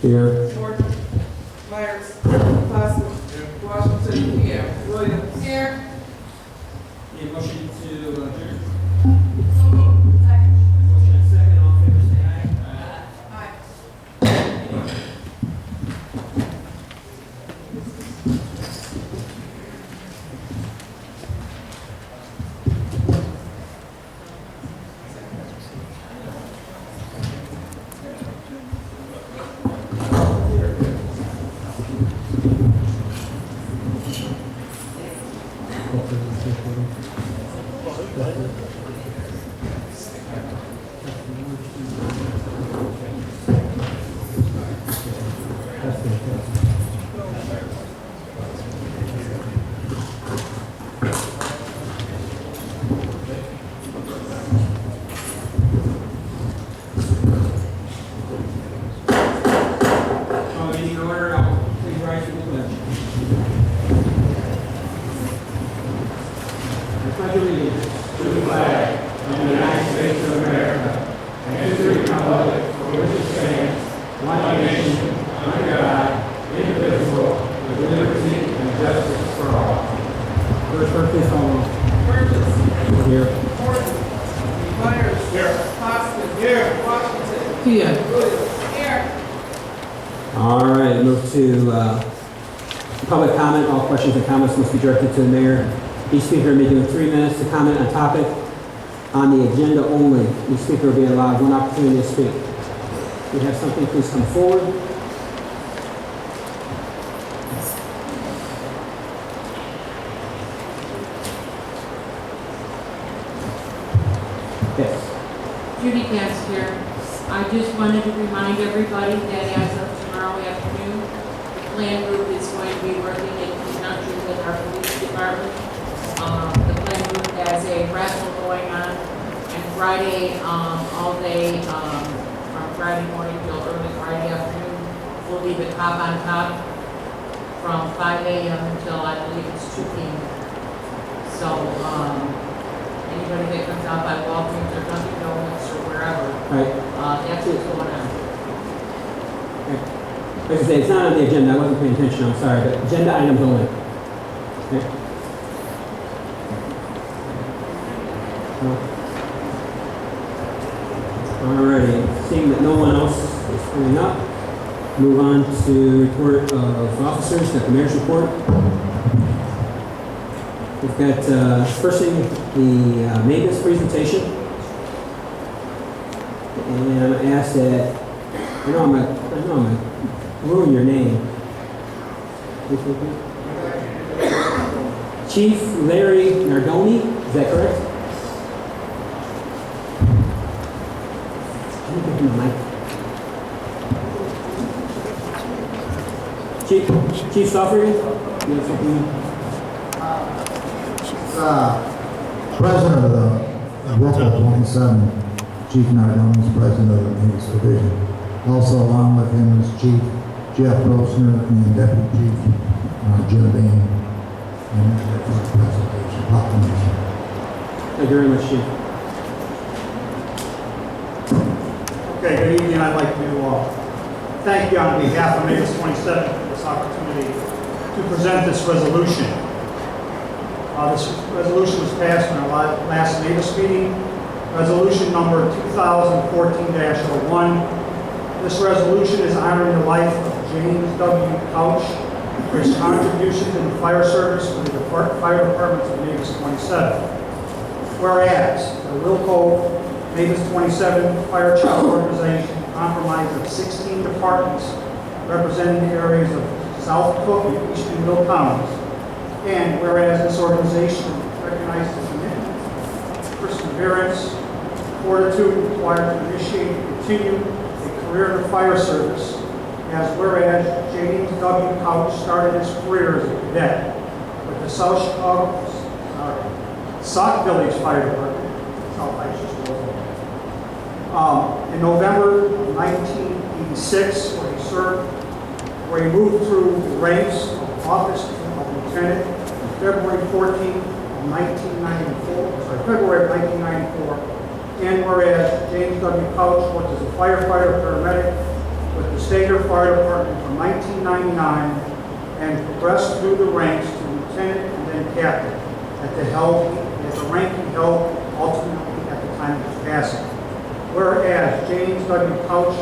Here. Gordon. Myers. Clausen. Washington. Here. Williams. Here. Need a motion to adjourn? Second. Motion and second, all in favor, say aye. Aye. Meeting order, please rise for the pledge. I pledge allegiance to the flag of the United States of America and to the republic for which it stands, one nation, under God, indivisible, with liberty and justice for all. First birthday song. Burgess. Here. Gordon. Myers. Here. Clausen. Here. Washington. Here. Williams. Here. All right, move to public comment. All questions and comments must be directed to the mayor. Each speaker may give 3 minutes to comment on topic on the agenda only. Each speaker will be allowed 1 opportunity to speak. If you have something, please come forward. Yes. Judy Katz here. I just wanted to remind everybody that as of tomorrow afternoon, the P.L.A.N group is going to be working in conjunction with our police department. The P.L.A.N group has a raffle going on, and Friday, all day, from Friday morning till early Friday afternoon, we'll leave it top on top from 5 a.m. until I believe it's 2 p.m. So, anybody that comes out by Walgreens or Dunkin' Donuts or wherever, All right. that's what's going on. Like I say, it's not on the agenda. I wasn't paying attention. I'm sorry, but agenda items only. Okay. Alrighty. Seeing that no one else is coming up, move on to report of officers. Got the mayor's report. We've got first thing the Mavis presentation. And I asked that, I know I'm gonna ruin your name. Chief Larry Nardoni, is that correct? Can you give him the mic? Chief Stoffer, you have something? President of the Local 27, Chief Nardone is president of the Mavis Division. Also along with him is Chief Jeff Rosner and Deputy Chief Jim Bain. And that's the presentation proclamation. Thank you very much, Chief. Okay, good evening. I'd like to thank you on behalf of Mavis 27 for this opportunity to present this resolution. This resolution was passed in our last Mavis meeting, resolution number 2014-01. This resolution is honoring the life of James W. Couch for his contributions in the fire service for the fire departments of Mavis 27. Whereas the Wilco Mavis 27 Fire Chief Organization comprised of 16 departments representing the areas of South Cook and Eastern Mill counties. And whereas this organization recognizes the commitment, perseverance, fortitude required to initiate and continue a career in the fire service, as whereas James W. Couch started his career as a cadet with the Sauk Village Fire Department, South Isis in November of 1986, where he moved through the ranks of office of lieutenant on February 14th of 1994, February of 1994, and whereas James W. Couch worked as a firefighter paramedic with the Stager Fire Department from 1999 and progressed through the ranks to lieutenant and then captain at the rank he held ultimately at the time of his passing. Whereas James W. Couch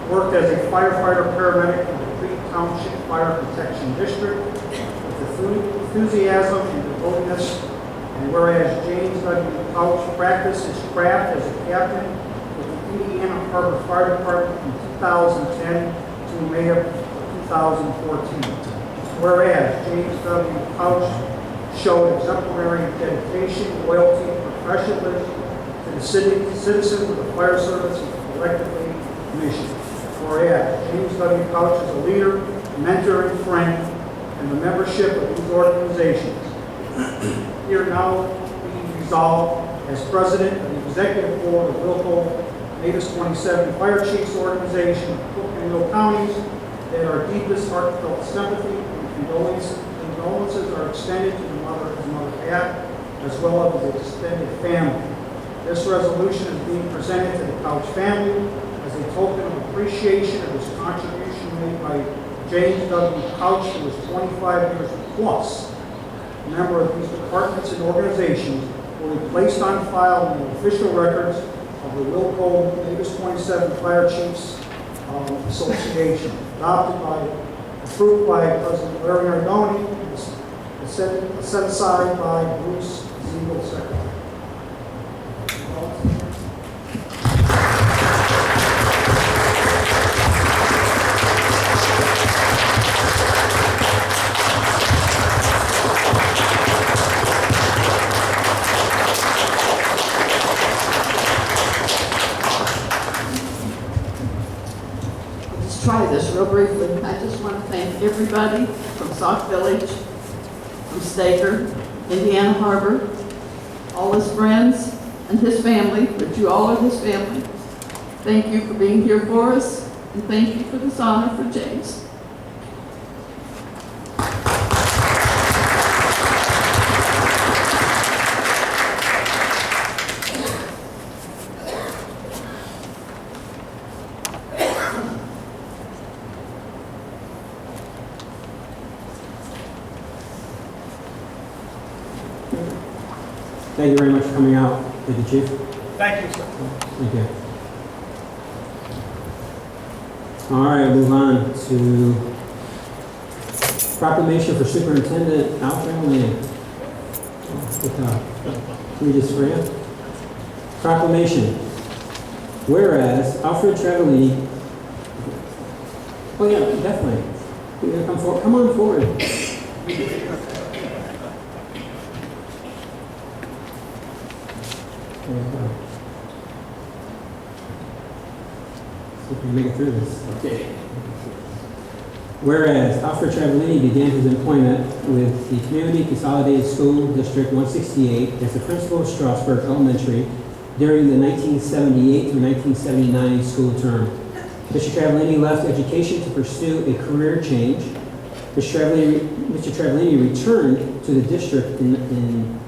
worked as a firefighter paramedic in the Creek Township Fire Protection District with enthusiasm and devotedness, and whereas James W. Couch practiced his craft as a captain with the Indiana Harbor Fire Department from 2010 to May of 2014. Whereas James W. Couch showed exemplary dedication, loyalty, and professionalism to the citizens of the fire service and collectively mission. Whereas James W. Couch is a leader, mentor, and friend, and the membership of these organizations. Here now being resolved as president of the executive board of Wilco Mavis 27 Fire Chiefs Organization of Cook and Will counties, that our deepest heartfelt sympathy and condolences are extended to the mother Pat, as well as his extended family. This resolution is being presented to the Couch family as a token of appreciation of his contribution made by James W. Couch, who is 25 years plus a member of these departments and organizations, will be placed on file in the official records of the Wilco Mavis 27 Fire Chiefs Association, approved by President Larry Nardoni, and set aside by Bruce Siegel, Secretary. Try this real briefly. I just want to thank everybody from Sauk Village, from Stager, Indiana Harbor, all his friends and his family, but you all are his family. Thank you for being here for us, and thank you for this honor for James. Thank you very much for coming out. Thank you, Chief. Thank you, sir. Thank you. All right, move on to proclamation for Superintendent Alfred Lane. Can we just read it? Proclamation. Whereas Alfred Travellini, oh yeah, definitely. You're gonna come forward. Come on forward. See if we can make it through this. Okay. Whereas Alfred Travellini began his employment with the Community Consolidated School District 168 as the principal of Strasburg Elementary during the 1978 through 1979 school term. Mr. Travellini left education to pursue a career change. Mr. Travellini returned to the district in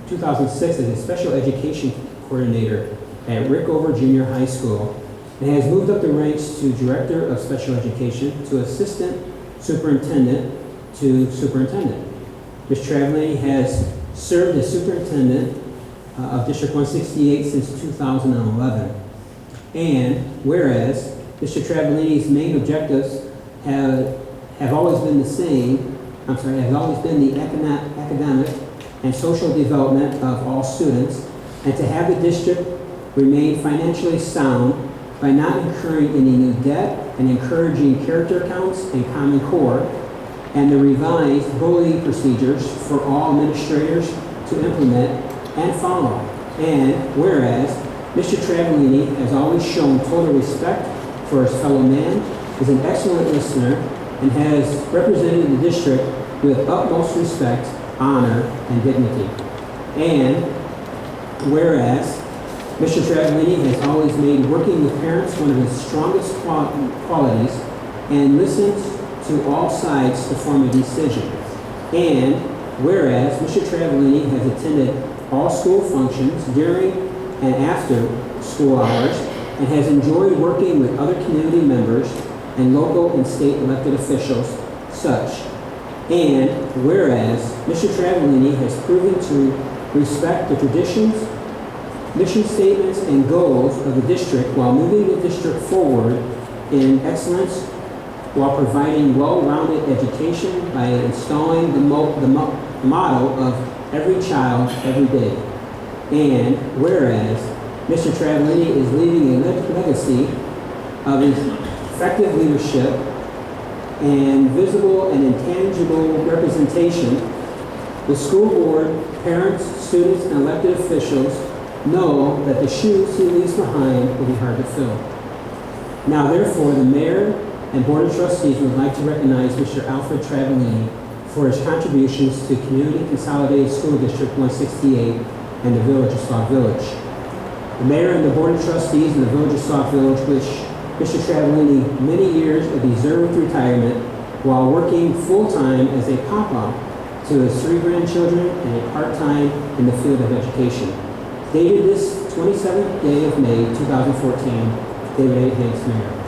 2006 as a special education coordinator at Rickover Junior High School and has moved up the ranks to Director of Special Education to Assistant Superintendent to Superintendent. Mr. Travellini has served as Superintendent of District 168 since 2011. And whereas Mr. Travellini's main objectives have always been the academic and social development of all students, and to have the district remain financially sound by not incurring any new debt and encouraging character accounts and Common Core, and the revised bullying procedures for all administrators to implement and follow. And whereas Mr. Travellini has always shown total respect for his fellow man, is an excellent listener, and has represented the district with utmost respect, honor, and dignity. And whereas Mr. Travellini has always made working with parents one of his strongest qualities and listens to all sides to form a decision. And whereas Mr. Travellini has attended all school functions during and after school hours and has enjoyed working with other community members and local and state elected officials such. And whereas Mr. Travellini has proven to respect the traditions, mission statements, and goals of the district while moving the district forward in excellence while providing well-rounded education by installing the motto of every child, every day. And whereas Mr. Travellini is leaving a legacy of his effective leadership and visible and intangible representation, the school board, parents, students, and elected officials know that the shoes he leaves behind will be hard to fill. Now, therefore, the mayor and board of trustees would like to recognize Mr. Alfred Travellini for his contributions to Community Consolidated School District 168 and the Village of Sauk Village. The mayor and the board of trustees in the Village of Sauk Village wish Mr. Travellini many years of deserved retirement while working full-time as a papa to his 3 grandchildren and a part-time in the field of education. Dated this 27th day of May, 2014, David A. Hanks, Mayor.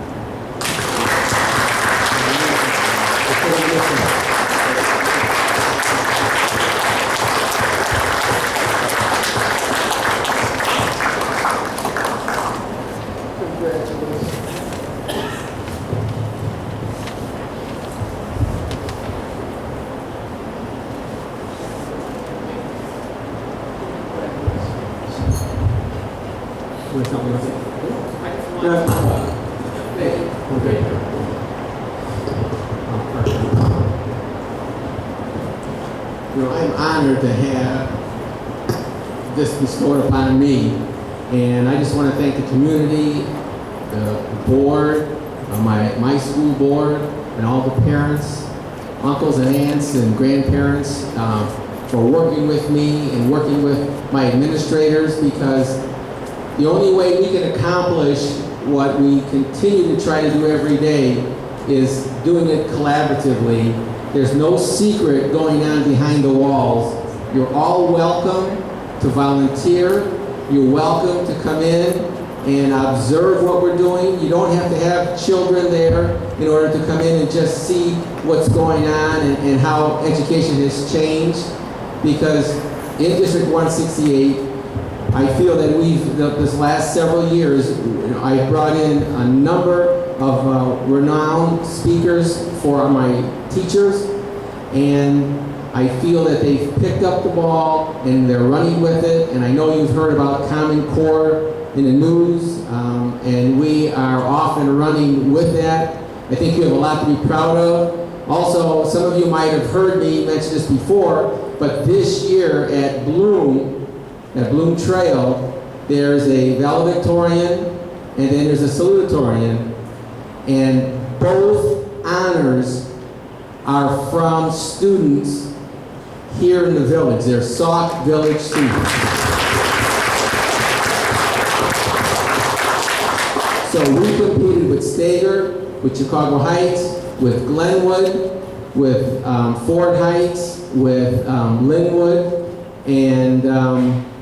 I'm honored to have this bestowed upon me, and I just want to thank the community, the board, my school board, and all the parents, uncles and aunts and grandparents for working with me and working with my administrators, because the only way we can accomplish what we continue to try to do every day is doing it collaboratively. There's no secret going on behind the walls. You're all welcome to volunteer. You're welcome to come in and observe what we're doing. You don't have to have children there in order to come in and just see what's going on and how education has changed. Because in District 168, I feel that this last several years, I brought in a number of renowned speakers for my teachers, and I feel that they've picked up the ball and they're running with it. And I know you've heard about Common Core in the news, and we are off and running with that. I think you have a lot to be proud of. Also, some of you might have heard me mention this before, but this year at Bloom Trail, there's a valedictorian and then there's a salutatorian, and both honors are from students here in the village. They're Sauk Village students. So we competed with Stager, with Chicago Heights, with Glenwood, with Ford Heights, with Linwood, and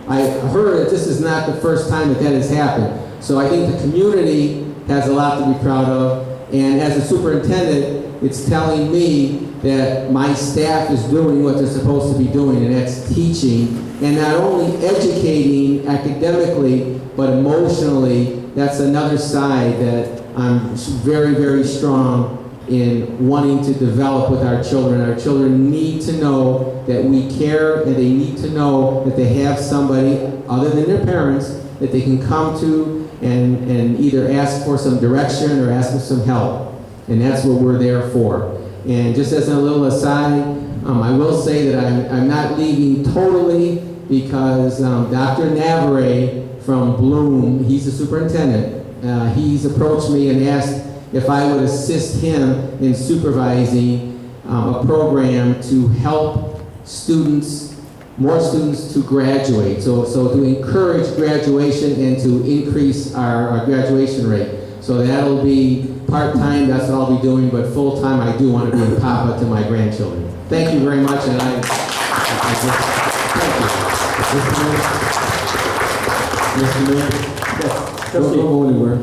I heard that this is not the first time that has happened. So I think the community has a lot to be proud of, and as a superintendent, it's telling me that my staff is doing what they're supposed to be doing, and that's teaching, and not only educating academically, but emotionally. That's another side that I'm very, very strong in wanting to develop with our children. Our children need to know that we care, and they need to know that they have somebody other than their parents that they can come to and either ask for some direction or ask for some help. And that's what we're there for. And just as a little aside, I will say that I'm not leaving totally because Dr. Navarre from Bloom, he's the superintendent, he's approached me and asked if I would assist him in supervising a program to help students, more students to graduate. So to encourage graduation and to increase our graduation rate. So that'll be part-time, that's what I'll be doing, but full-time I do want to be a papa to my grandchildren. Thank you very much, and thank you. Mr. Mayor? Don't go anywhere.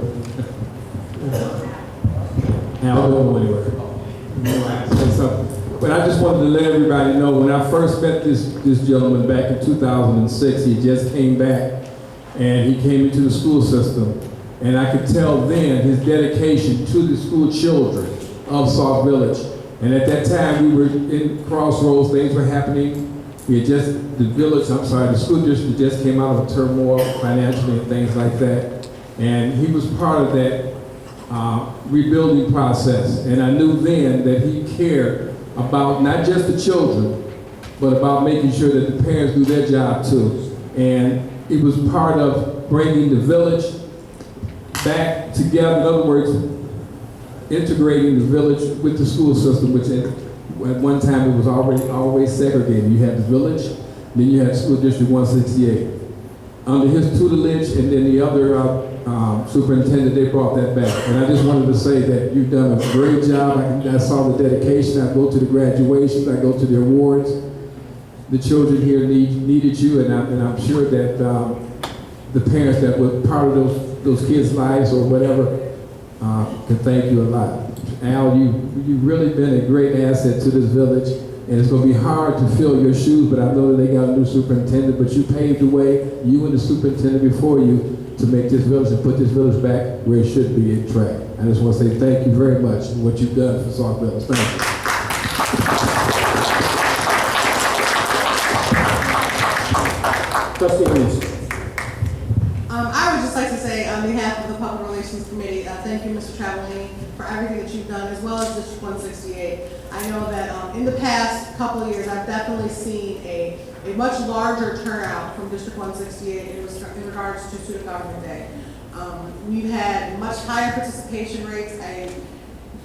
Now, I'll go anywhere. But I just wanted to let everybody know, when I first met this gentleman back in 2006, he just came back, and he came into the school system. And I could tell then his dedication to the school children of Sauk Village. And at that time, we were in crossroads, things were happening. The school district just came out of turmoil financially and things like that. And he was part of that rebuilding process. And I knew then that he cared about not just the children, but about making sure that the parents do their job too. And it was part of bringing the village back together. In other words, integrating the village with the school system, which at one time it was always segregated. You had the village, then you had school district 168. Under his tutelage and then the other superintendent, they brought that back. And I just wanted to say that you've done a great job. I saw the dedication. I go to the graduations. I go to the awards. The children here needed you, and I'm sure that the parents that were part of those kids' lives or whatever can thank you a lot. Al, you've really been a great asset to this village, and it's going to be hard to fill your shoes, but I know that they got a new superintendent, but you paved the way, you and the superintendent before you, to make this village and put this village back where it should be in track. I just want to say thank you very much for what you've done for Sauk Village. Thank you. Trustee Williams. I would just like to say on behalf of the Public Relations Committee, thank you, Mr. Travellini, for everything that you've done, as well as District 168. I know that in the past couple of years, I've definitely seen a much larger turnout from District 168 in regards to Student Government Day. We've had much higher participation rates.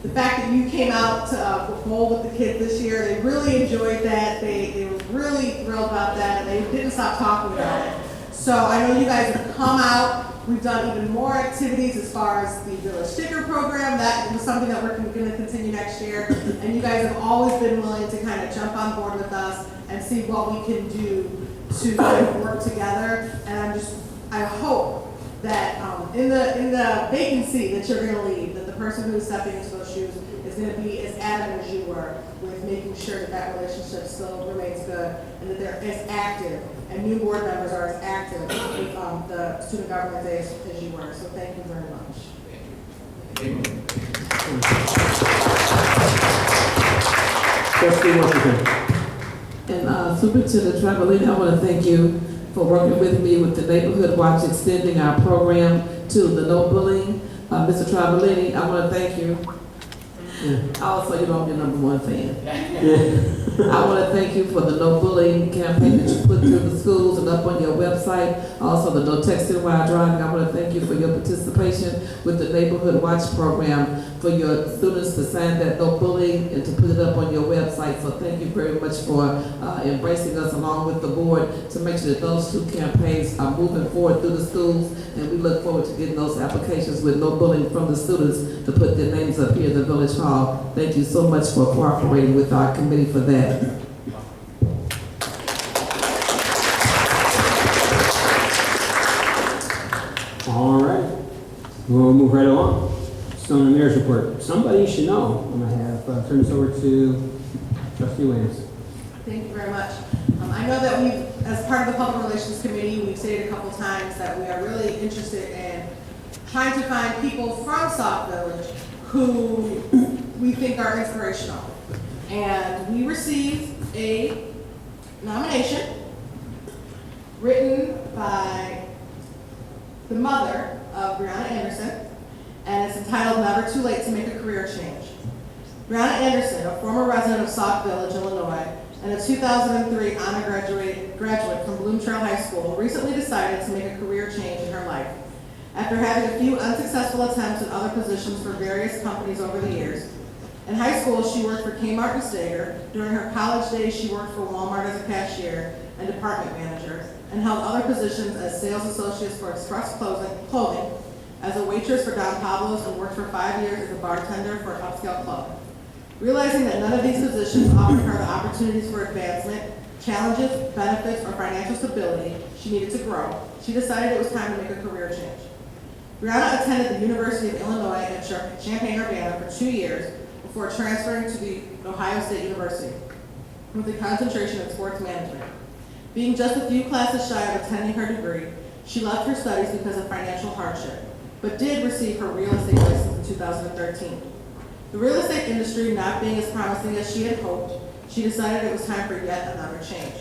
The fact that you came out to bowl with the kids this year, they really enjoyed that. They were really thrilled about that, and they didn't stop talking about it. So I know you guys have come out. We've done even more activities as far as the Village Sticker Program. That was something that we're going to continue next year. And you guys have always been willing to kind of jump on board with us and see what we can do to kind of work together. And I hope that in the vacancy that you're going to leave, that the person who is stepping into those shoes is going to be as adamant as you were with making sure that that relationship still remains good and that they're as active and new board members are as active with the student government days as you were. So thank you very much. Trustee Washington. And Superintendent Travellini, I want to thank you for working with me with the Neighborhood Watch, extending our program to the no bullying. Mr. Travellini, I want to thank you. Also, you know I'm your #1 fan. I want to thank you for the no bullying campaign that you put through the schools and up on your website. Also, the no texting while driving. I want to thank you for your participation with the Neighborhood Watch program, for your students to sign that no bullying and to put it up on your website. So thank you very much for embracing us along with the board to make sure that those two campaigns are moving forward through the schools. And we look forward to getting those applications with no bullying from the students to put their names up here in the Village Hall. Thank you so much for cooperating with our committee for that. All right. We'll move right along. So on the mayor's report, somebody should know. I'm going to have turn this over to Trustee Williams. Thank you very much. I know that as part of the Public Relations Committee, we've stated a couple times that we are really interested in trying to find people from Sauk Village who we think are inspirational. And we received a nomination written by the mother of Brianna Anderson, and it's entitled Never Too Late to Make a Career Change. Brianna Anderson, a former resident of Sauk Village, Illinois, and a 2003 honor graduate from Bloom Trail High School, recently decided to make a career change in her life. After having a few unsuccessful attempts at other positions for various companies over the years, in high school she worked for Kmart and Stager. During her college days she worked for Walmart as a cashier and department manager, and held other positions as sales associates for Express Clothing, as a waitress for Don Pablo's, and worked for 5 years as a bartender for an upscale club. Realizing that none of these positions offered her the opportunities for advancement, challenges, benefits, or financial stability she needed to grow, she decided it was time to make a career change. Brianna attended the University of Illinois at Champaign-Urbana for 2 years before transferring to the Ohio State University with a concentration in sports management. Being just a few classes shy of attending her degree, she left her studies because of financial hardship, but did receive her real estate license in 2013. The real estate industry not being as promising as she had hoped, she decided it was time for yet another change.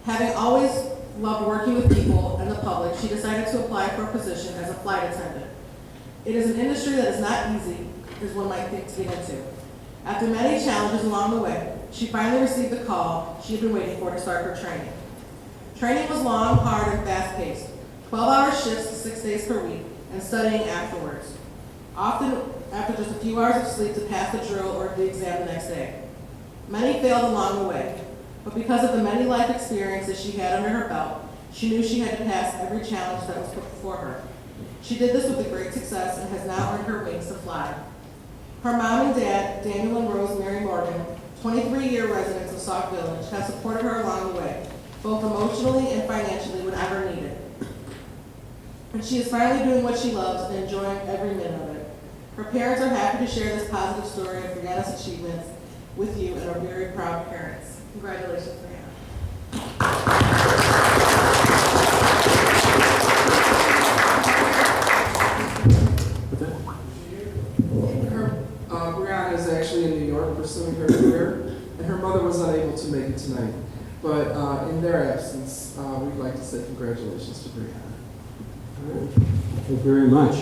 Having always loved working with people and the public, she decided to apply for a position as a flight attendant. It is an industry that is not easy, as one might think, to get into. After many challenges along the way, she finally received the call she had been waiting for to start her training. Training was long, hard, and fast-paced, 12-hour shifts 6 days per week, and studying afterwards, often after just a few hours of sleep to pass the drill or the exam the next day. Many failed along the way, but because of the many life experiences she had under her belt, she knew she had to pass every challenge that was put before her. She did this with great success and has now earned her wings to fly. Her mom and dad, Daniel and Rose Mary Morgan, 23-year residents of Sauk Village, have supported her along the way, both emotionally and financially whenever needed. And she is finally doing what she loves and enjoying every minute of it. Her parents are happy to share this positive story of Brianna's achievements with you and are very proud parents. Congratulations, Brianna. Brianna is actually in New York pursuing her career, and her mother was unable to make it tonight. But in their absence, we'd like to say congratulations to Brianna. Thank you very much.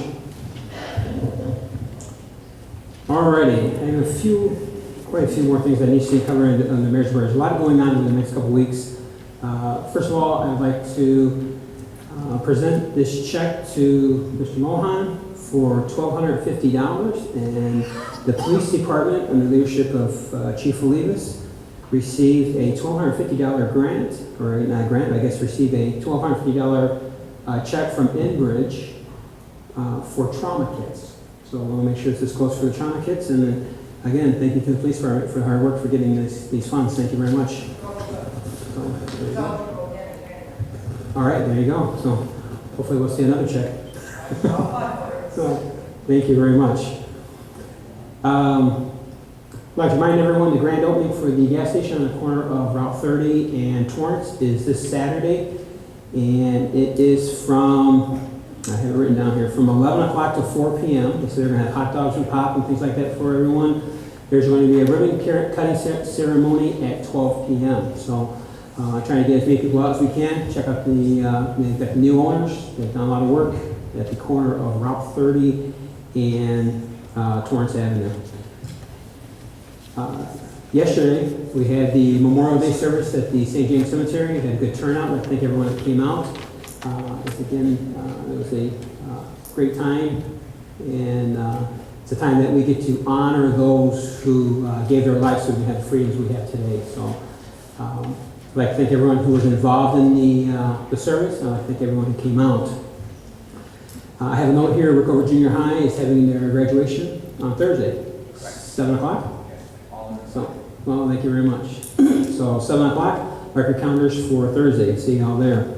Alrighty, I have quite a few more things that need to be covered on the marriage board. There's a lot going on in the next couple weeks. First of all, I'd like to present this check to Mr. Mohan for $1,250, and the police department, under the leadership of Chief Olivas, received a $1,250 grant, or not grant, I guess received a $1,250 check from Enbridge for trauma kits. So we'll make sure this is close for the trauma kits, and then, again, thank you to the police department for the hard work for getting these funds. Thank you very much. All right, there you go. So hopefully we'll see another check. So thank you very much. I'd like to remind everyone the grand opening for the gas station on the corner of Route 30 and Torrance is this Saturday, and it is from, I have it written down here, from 11 o'clock to 4 p.m. So they're going to have hot dogs and pop and things like that for everyone. There's going to be a ribbon cutting ceremony at 12 p.m. So trying to get as many people out as we can. Check out they've got the new owners. They've done a lot of work at the corner of Route 30 and Torrance Avenue. Yesterday, we had the Memorial Day service at the St. James Cemetery. We had a good turnout. I thank everyone that came out. It was a great time, and it's a time that we get to honor those who gave their lives so we have the freedoms we have today. So I'd like to thank everyone who was involved in the service, and I'd like to thank everyone who came out. I have a note here, Rickover Junior High is having their graduation on Thursday, 7 o'clock. So, well, thank you very much. So 7 o'clock, mark your calendars for Thursday. See you all there.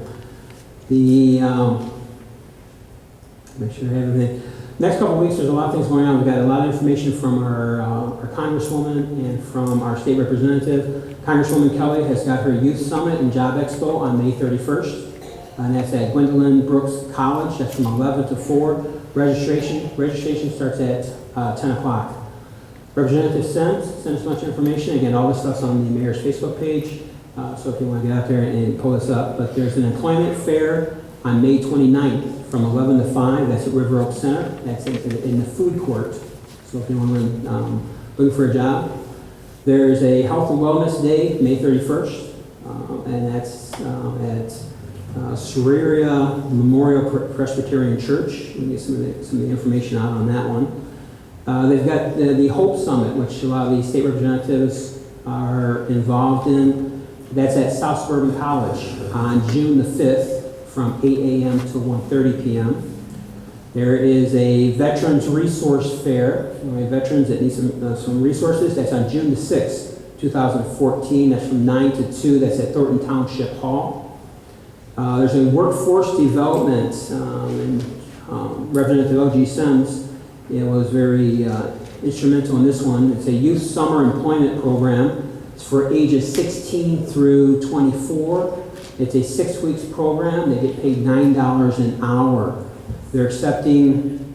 Make sure I have everything. Next couple of weeks, there's a lot of things going on. We've got a lot of information from our Congresswoman and from our state representative. Congresswoman Kelly has got her Youth Summit and Job Expo on May 31st. And that's at Gwendolyn Brooks College. That's from 11 to 4. Registration starts at 10 o'clock. Representative sends as much information. Again, all this stuff's on the mayor's Facebook page, so if you want to get out there and pull this up. But there's an employment fair on May 29th from 11 to 5. That's at River Oak Center. That's in the food court. So if you want to looking for a job. There's a Health and Wellness Day, May 31st, and that's at Soreria Memorial Presbyterian Church. Let me get some of the information out on that one. They've got the Hope Summit, which a lot of the state representatives are involved in. That's at South Suburban College on June the 5th from 8 a.m. to 1:30 p.m. There is a Veterans Resource Fair. Veterans that need some resources. That's on June the 6th, 2014. That's from 9 to 2. That's at Thornton Township Hall. There's a Workforce Development, and Representative O.G. Sims was very instrumental in this one. It's a Youth Summer Employment Program. It's for ages 16 through 24. It's a 6 weeks program. They get paid $9 an hour. They're accepting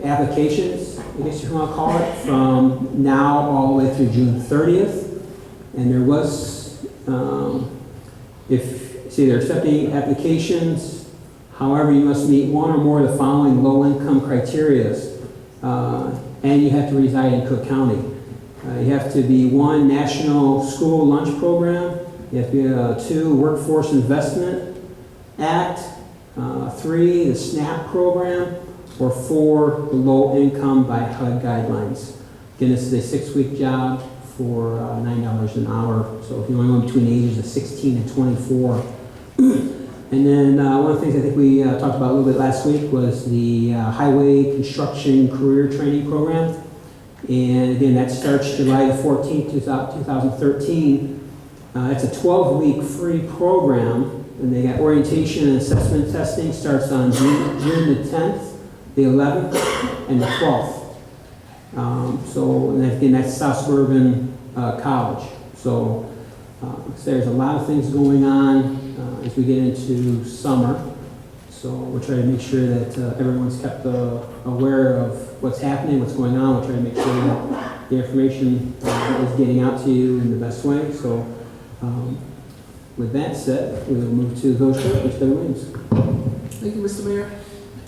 applications, I guess you want to call it, from now all the way through June 30th. And there was, they're accepting applications. However, you must meet one or more of the following low-income criteria, and you have to reside in Cook County. You have to be 1, National School Lunch Program. You have to be 2, Workforce Investment Act. 3, the SNAP program, or 4, the low income by HUD guidelines. Again, this is a 6-week job for $9 an hour. So if you want to go between the ages of 16 and 24. And then one of the things I think we talked about a little bit last week was the Highway Construction Career Training Program. And again, that starts July the 14th, 2013. It's a 12-week free program. And they got orientation and assessment testing starts on June the 10th, the 11th, and the 12th. And again, that's South Suburban College. So there's a lot of things going on as we get into summer. So we're trying to make sure that everyone's kept aware of what's happening, what's going on. We're trying to make sure that the information is getting out to you in the best way. So. With that said, we will move to Village Clerk, Mr. Williams. Thank you, Mr. Mayor.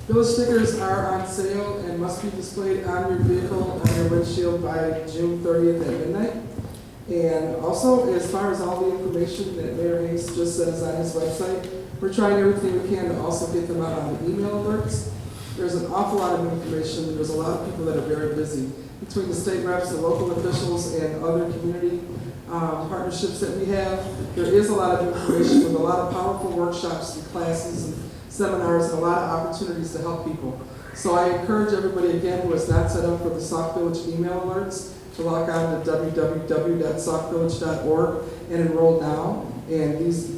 Village stickers are on sale and must be displayed on your vehicle, on your windshield by June 30th at midnight. And also, as far as all the information that Mayor Hayes just says on his website, we're trying everything we can to also get them out on the email alerts. There's an awful lot of information. There's a lot of people that are very busy. Between the state reps, the local officials, and other community partnerships that we have, there is a lot of information with a lot of powerful workshops and classes and seminars and a lot of opportunities to help people. So I encourage everybody, again, who has not set up for the Sauk Village email alerts to log on to www.saukvillage.org and enroll now. And these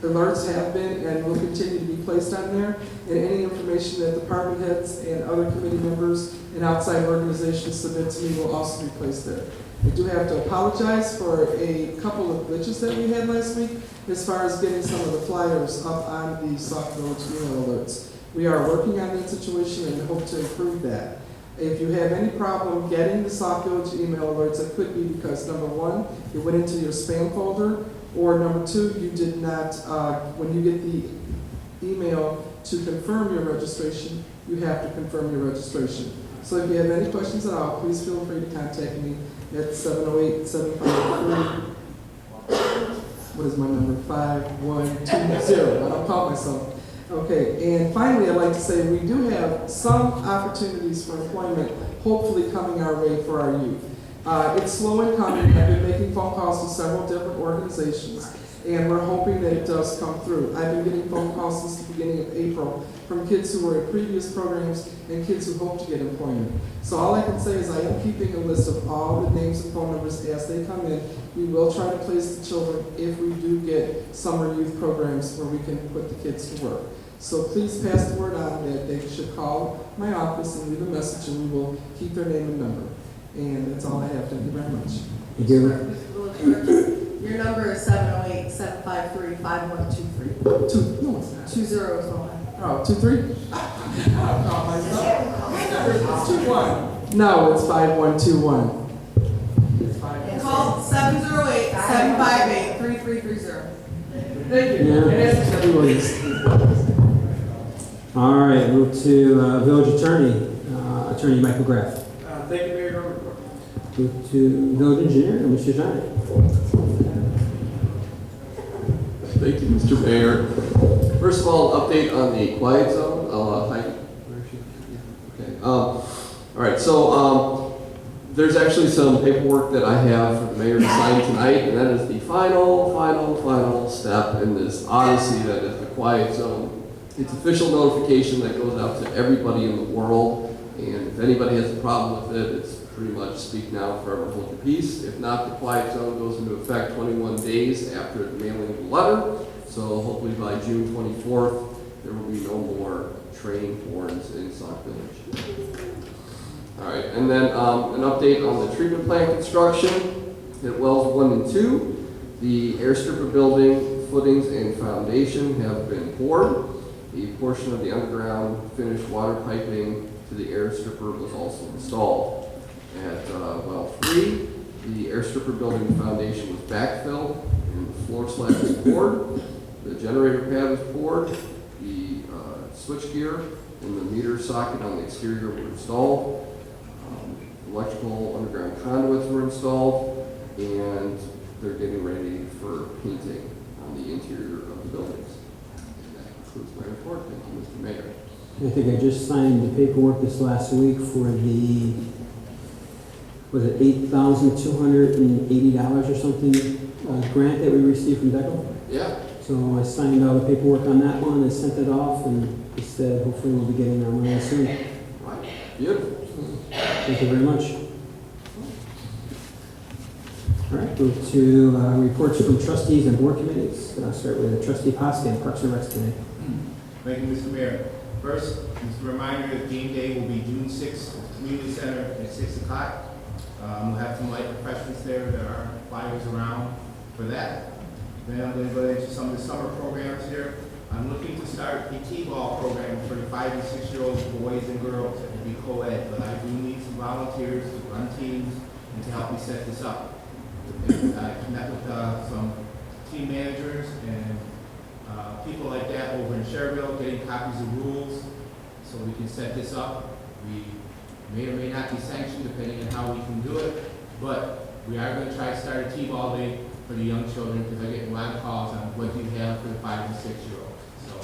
alerts have been and will continue to be placed on there. And any information that department heads and other committee members and outside organizations submit to me will also be placed there. I do have to apologize for a couple of glitches that we had last week as far as getting some of the flyers up on the Sauk Village email alerts. We are working on that situation and hope to improve that. If you have any problem getting the Sauk Village email alerts, it could be because number 1, it went into your spam folder, or number 2, you did not, when you get the email to confirm your registration, you have to confirm your registration. So if you have any questions at all, please feel free to contact me at 708-753, what is my number, 5120, I don't call myself. Okay, and finally, I'd like to say we do have some opportunities for employment hopefully coming our way for our youth. It's slow in coming. I've been making phone calls to several different organizations, and we're hoping that it does come through. I've been getting phone calls since the beginning of April from kids who were in previous programs and kids who hope to get employment. So all I can say is I am keeping a list of all the names and phone numbers as they come in. We will try to place the children if we do get summer youth programs where we can put the kids to work. So please pass the word on that they should call my office and leave a message, and we will keep their name and number. And that's all I have. Thank you very much. Thank you. Your number is 708-753-5123. 2, no, it's not. 20 is the one. Oh, 2-3? I'll call myself. It's 2-1. No, it's 5121. It's 5. Call 708-758-3330. Thank you. Yeah. And that's everybody's. All right, move to village attorney, Attorney Michael Graff. Thank you, Mayor. Move to village engineer, Mr. Johnny. Thank you, Mr. Mayor. First of all, update on the quiet zone. Where is she? Okay. All right. So there's actually some paperwork that I have for the mayor to sign tonight, and that is the final step in this odyssey that is the quiet zone. It's official notification that goes out to everybody in the world, and if anybody has a problem with it, it's pretty much speak now, forever hold your peace. If not, the quiet zone goes into effect 21 days after the mailing of the letter. So hopefully by June 24th, there will be no more train horns in Sauk Village. All right, and then an update on the treatment plant construction at wells 1 and 2. The air stripper building footings and foundation have been poured. A portion of the underground finished water piping to the air stripper was also installed. At well 3, the air stripper building foundation was backfilled and the floor slab was poured. The generator pad was poured. The switchgear and the meter socket on the exterior were installed. Electrical underground conduits were installed, and they're getting ready for painting on the interior of the buildings. And that concludes my report. Thank you, Mr. Mayor. I think I just signed the paperwork this last week for the, was it $8,280 or something, grant that we received from DECO? Yeah. So I signed all the paperwork on that one and sent it off, and he said hopefully we'll be getting our money soon. Right. Beautiful. Thank you very much. All right, move to reports from trustees and board committees. I'll start with trustee Poskin, Parks and Rec Committee. Thank you, Mr. Mayor. First, just a reminder that game day will be June 6th at the Community Center at 6 o'clock. We'll have some light refreshments there. There are flyers around for that. Then I'm going to go into some of the summer programs here. I'm looking to start a T-ball program for the 5 and 6-year-old boys and girls. It will be co-ed, but I do need some volunteers to run teams and to help me set this up. I met with some team managers and people like that over in Cherville, getting copies of rules so we can set this up. We may or may not be sanctioned depending on how we can do it, but we are going to try to start a T-ball day for the young children because I get a lot of calls on what do you have for the 5 and 6-year-olds. So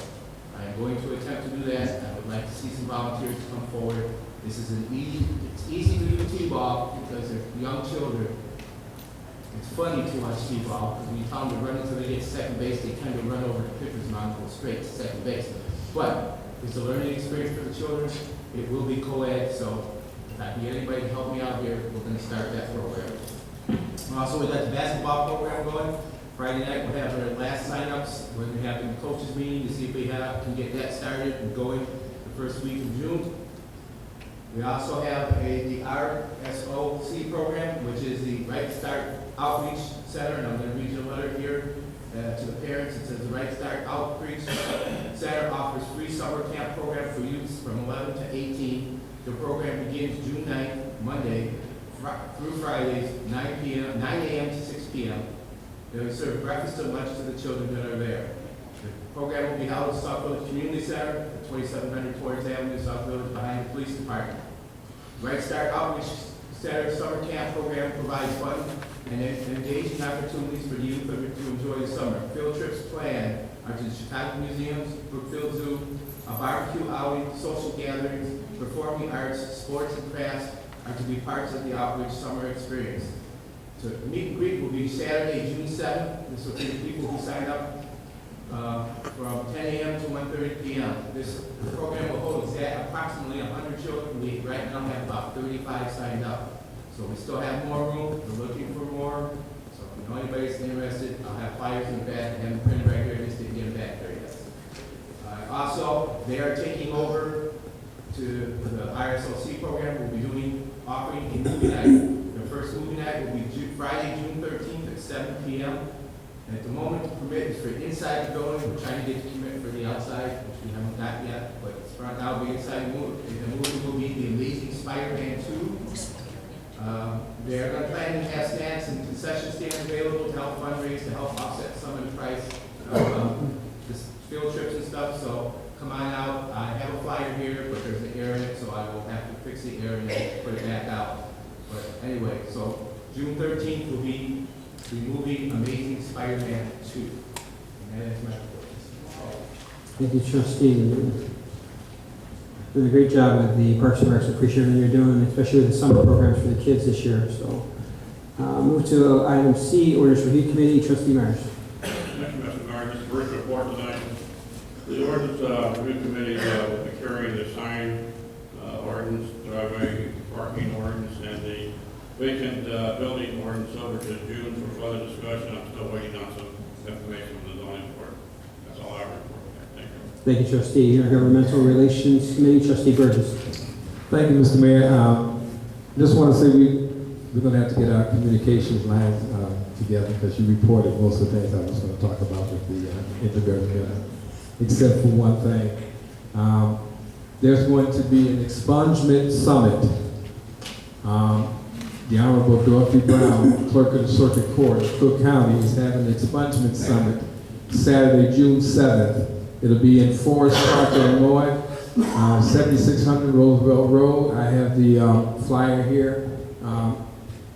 I am going to attempt to do that. I would like to see some volunteers to come forward. This is it's easy to do T-ball because they're young children. It's funny to watch T-ball because when you tell them to run until they get to second base, they tend to run over the pitcher's mound and go straight to second base. But it's a learning experience for the children. It will be co-ed, so if I can get anybody to help me out here, we're going to start that program. Also, we got the basketball program going. Friday night we'll have our last sign-ups. We're going to have a coaches meeting to see if we can get that started and going the first week of June. We also have the RSOC program, which is the Right Start Outreach Center, and I'm going to read you a letter here to the parents. It says the Right Start Outreach Center offers free summer camp program for youths from 11 to 18. The program begins June 9th, Monday, through Fridays, 9 a.m. to 6 p.m. They will serve breakfast and lunch to the children that are there. The program will be held at Sauk Village Community Center at 2700 Torrance Avenue, Sauk Village, behind the police department. Right Start Outreach Center Summer Camp Program provides fun and engaging opportunities for the youth to enjoy the summer. Field trips planned are to the Chicago Museums, Brookfield Zoo, a barbecue outing, social gatherings, performing arts, sports and crafts are to be parts of the outreach summer experience. So the meet and greet will be Saturday, June 7th. This will be the people who sign up from 10 a.m. to 1:30 p.m. This program will hold approximately 100 children. We right now have about 35 signed up. So we still have more room. We're looking for more. So if you know anybody's interested, I'll have flyers in the back. I have them printed right here. I just didn't get them back there yet. Also, they are taking over to the RSOC program. We'll be offering a movie night. The first movie night will be Friday, June 13th at 7 p.m. And at the moment, the permit is for inside the building. We're trying to get the permit for the outside, which we haven't got yet, but it's for now, the inside move. And the movie will be The Amazing Spider-Man 2. They're going to plan to have snacks and concession stands available to help fundraise, to help offset some of the price of this field trips and stuff. So come on out. I have a flyer here, but there's an error in it, so I will have to fix the error and put it back out. But anyway, so June 13th will be the movie Amazing Spider-Man 2. And that is my report. Thank you, trustee. Doing a great job with the Parks and Recs. Appreciate everything you're doing, especially with the summer programs for the kids this year. So, move to item C, orders review committee. Trustee Myers. Thank you, Mr. Mayor. This is the first report tonight. The ordinance review committee will be carrying the sign ordinance, driveway parking ordinance, and the vacant building ordinance over to June for further discussion. I'm still waiting on some information from the zoning board. That's all I have report. Thank you. Thank you, trustee. Intergovernmental Relations Committee. Trustee Burgess. Thank you, Mr. Mayor. Just want to say we're going to have to get our communications lines together because you reported most of the things I was going to talk about with the intergovernmental, except for one thing. There's going to be an expungement summit. The Honorable Dorothy Brown, Clerk of the Circuit Court of Cook County, is having an expungement summit Saturday, June 7th. It'll be in Forest Park, Illinois, 7600 Roosevelt Road. I have the flyer here.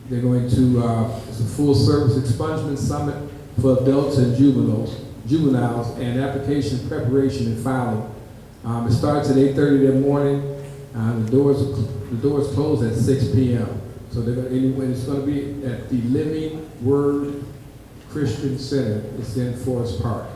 They're going to, it's a full-service expungement summit for adults and juveniles, and application preparation and filing. It starts at 8:30 in the morning. The doors close at 6 p.m. So it's going to be at the Living Word Christian Center. It's in Forest Park.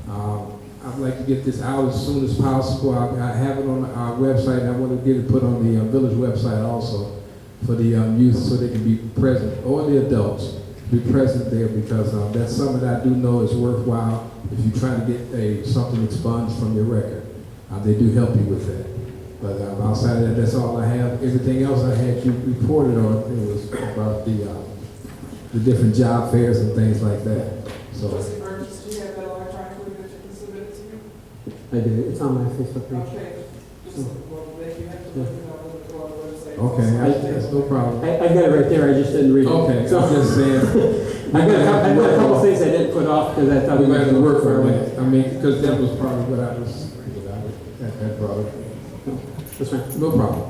I'd like to get this out as soon as possible. I have it on our website, and I want to get it put on the village website also for the youth, so they can be present, or the adults be present there, because that's something I do know is worthwhile if you're trying to get something expunged from your record. They do help you with that. But outside of that, that's all I have. Everything else I had you reported on, it was about the different job fairs and things like that. So. Trustee Burgess, do you have that electronically that you can submit it to you? I do. It's on my Facebook page. Okay. Just, well, you have to look it up on the website. Okay, that's no problem. I got it right there. I just didn't read it. Okay, so I'm just saying. I got a couple things I didn't put off because I thought we we might might have to work for it. it. I mean, because that was probably what I was, that brought it. That's fine. No problem.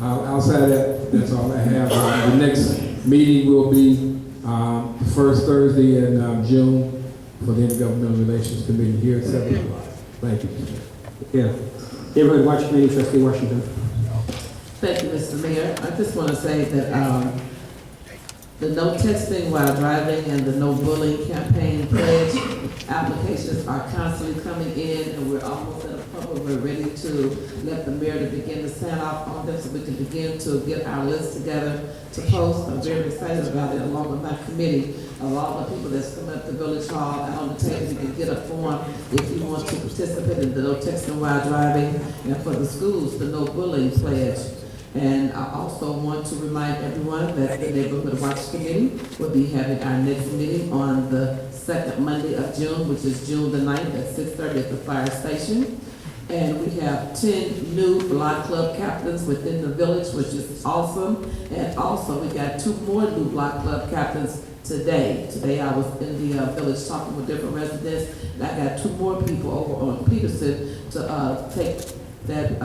Outside of that, that's all I have. The next meeting will be the first Thursday in June for the Intergovernmental Relations Committee here at 7 o'clock. Thank you. Yeah. Neighborhood Watch Committee. Trustee Washington. Thank you, Mr. Mayor. I just want to say that the no texting while driving and the no bullying campaign pledge applications are constantly coming in, and we're almost at a point where we're ready to let the mayor to begin to sign off on them so we can begin to get our list together to post. I'm very excited about it, along with my committee, of all the people that's coming up to Village Hall and on the table. You can get a form if you want to participate in the no texting while driving, and for the schools, the no bullying pledge. And I also want to remind everyone that the Neighborhood Watch Committee will be having our next meeting on the second Monday of June, which is June the 9th at 6:30 at the fire station. And we have 10 new block club captains within the village, which is awesome. And also, we got 2 more new block club captains today. Today I was in the village talking with different residents, and I got 2 more people over on Peterson to take that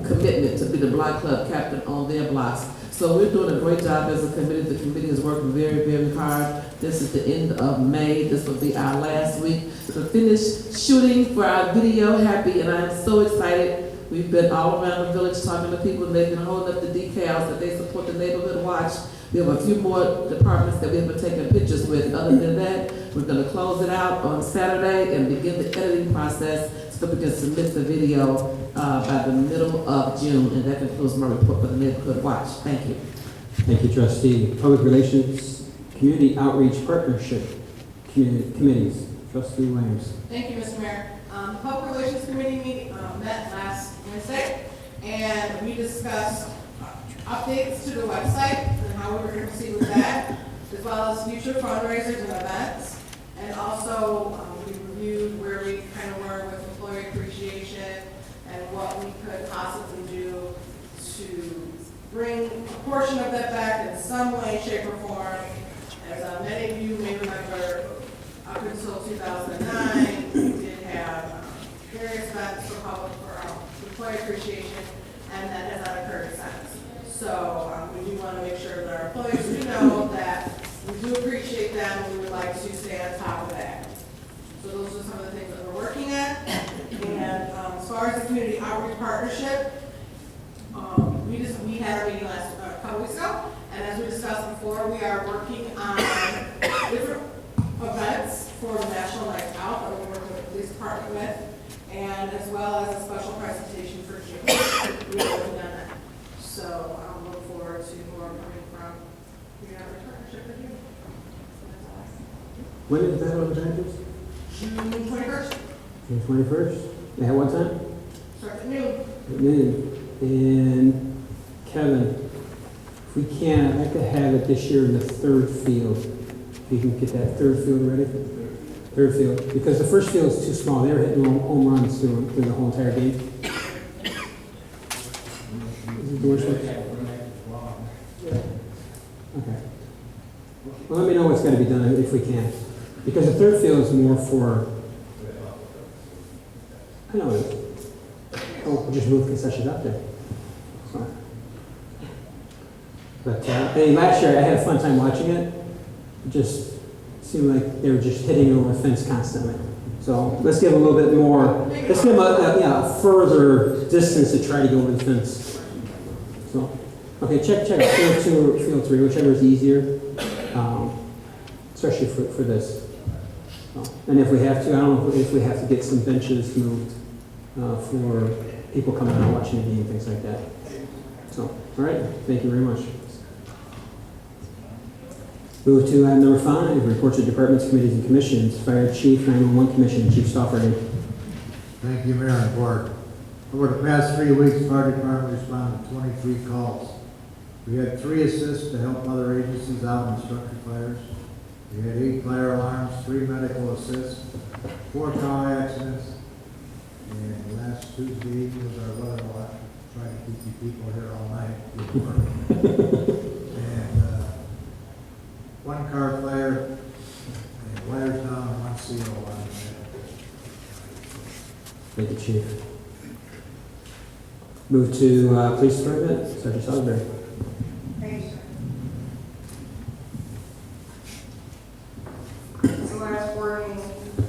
commitment to be the block club captain on their blocks. So we're doing a great job as a committee. The committee is working very, very hard. This is the end of May. This will be our last week to finish shooting for our video Happy, and I'm so excited. We've been all around the village talking to people, and they've been holding up the decals that they support the Neighborhood Watch. We have a few more departments that we have been taking pictures with. Other than that, we're going to close it out on Saturday and begin the editing process so we can submit the video by the middle of June. And that concludes my report for the Neighborhood Watch. Thank you. Thank you, Trustee. Public Relations Community Outreach Partnership Committees. Trustee Williams. Thank you, Mr. Mayor. Public Relations Committee met last Wednesday, and we discussed updates to the website and how we were going to proceed with that, as well as future fundraisers and events. And also, we reviewed where we kind of were with employee appreciation and what we could possibly do to bring a portion of that back in some way, shape, or form. As many of you may remember, up until 2009, we did have various events for public for employee appreciation, and that has not occurred since. So we do want to make sure that our employees do know that we do appreciate them, and we would like to stay on top of that. So those are some of the things that we're working at. And as far as the community outreach partnership, we had our meeting a couple weeks ago, and as we discussed before, we are working on different events for the National Night Out that we're working with the police department with, and as well as a special presentation for June. We are working on that. So I'll look forward to more coming from the outreach partnership with you. When is that on the Giants? June 21st. June 21st? At what time? Starts at noon. At noon. And Kevin, if we can, I'd like to have it this year in the third field. If you can get that third field ready. Third field. Because the first field is too small. They were hitting home runs through the whole entire game. Is it doors fixed? Okay. Well, let me know what's got to be done if we can. Because the third field is more for, I know it is. Oh, we'll just move concessions out there. So. But hey, last year I had a fun time watching it. It just seemed like they were just hitting over the fence constantly. So let's give them a little bit more, let's give them a further distance to try to go over the fence. So, okay, check field 2 or field 3, whichever is easier, especially for this. So, and if we have to, I don't know if we have to get some benches moved for people coming out and watching the game, things like that. So, all right, thank you very much. Move to item number 5, reports of departments, committees, and commissions. Fire Chief, 911 Commission, Chief Stoffer. Thank you, Mayor and Board. Over the past 3 weeks, fire department responded to 23 calls. We had 3 assists to help other agencies out in structure fires. We had 8 fire alarms, 3 medical assists, 4 car accidents, and last Tuesday was our weather watch, trying to keep you people here all night. And 1 car fire, and wires down, and 1 CO on it. Thank you, Chief. Move to Police Department, Sergeant Salisbury. Thank you, sir. So last morning,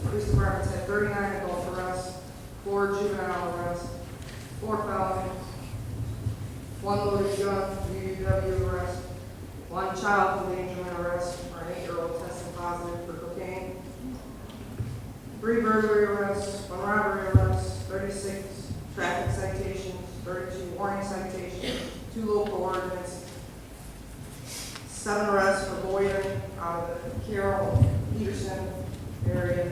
police departments had 39 adult arrests, 4 juvenile arrests, 4 felonies, 1 loaded gun UUW arrest, 1 child endangerment arrest for an 8-year-old tested positive for cocaine, 3 burglary arrests, 1 robbery arrest, 36 traffic citations, 32 warning citations, 2 local ordinance, 7 arrests for loitering out of the Carroll, Peterson area.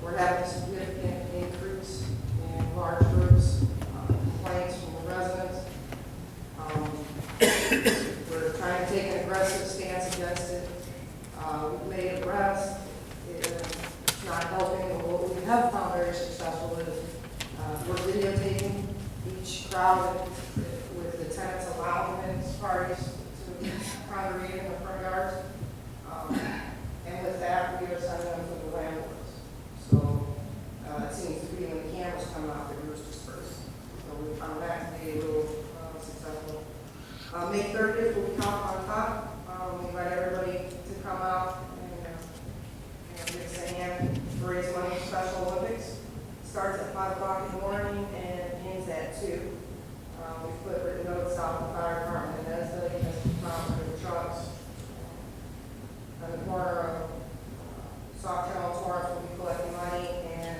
We're having a significant increase in large groups, complaints from the residents. We're trying to take an aggressive stance against it. We've made arrests. It's not helping, but what we have found very successful is we're videotaping each crowd with the tenants allowing them in parties to congregate in the front yards. And with that, we are sending them to the landlords. So it seems to be when the cameras come out, the groups disperse. So we found that to be a little successful. May 30th will be Count on Top. We invite everybody to come out and give us a hand to raise money for Special Olympics. Starts at 5 o'clock in the morning and ends at 2. We've put written notes out in the fire department and as the found in the trucks. On the corner of Sauk and Torrance will be collecting money and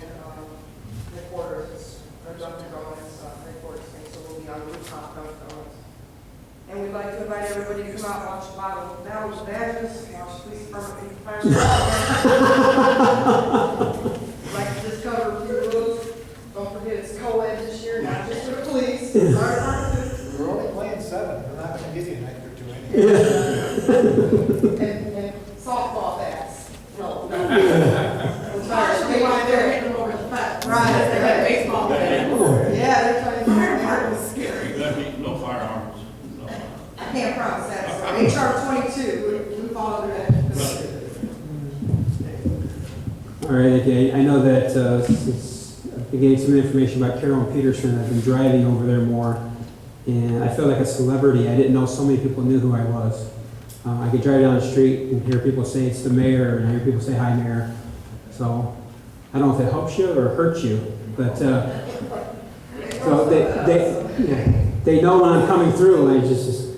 headquarters is a Dunkin' Donuts headquarters thing, so we'll be on the rooftop Dunkin' Donuts. And we'd like to invite everybody to come out and watch the battle of badges, watch the police department, fire department. We'd like to just cover a few rules. Don't forget it's co-ed this year, not just for the police. We're only playing 7. We're not going to give you a night or 2 anyway. And softball bats. No. Right. They got baseball bats. Yeah, they're playing. Fire department was scary. No firearms. No. I can't promise that. So HR 22, we fall under that. All right, okay. I know that I've been getting some information about Carol and Peterson. I've been driving over there more, and I feel like a celebrity. I didn't know so many people knew who I was. I could drive down the street and hear people say it's the mayor, and I hear people say, "Hi, Mayor." So I don't know if it helps you or hurts you, but so they know when I'm coming through. And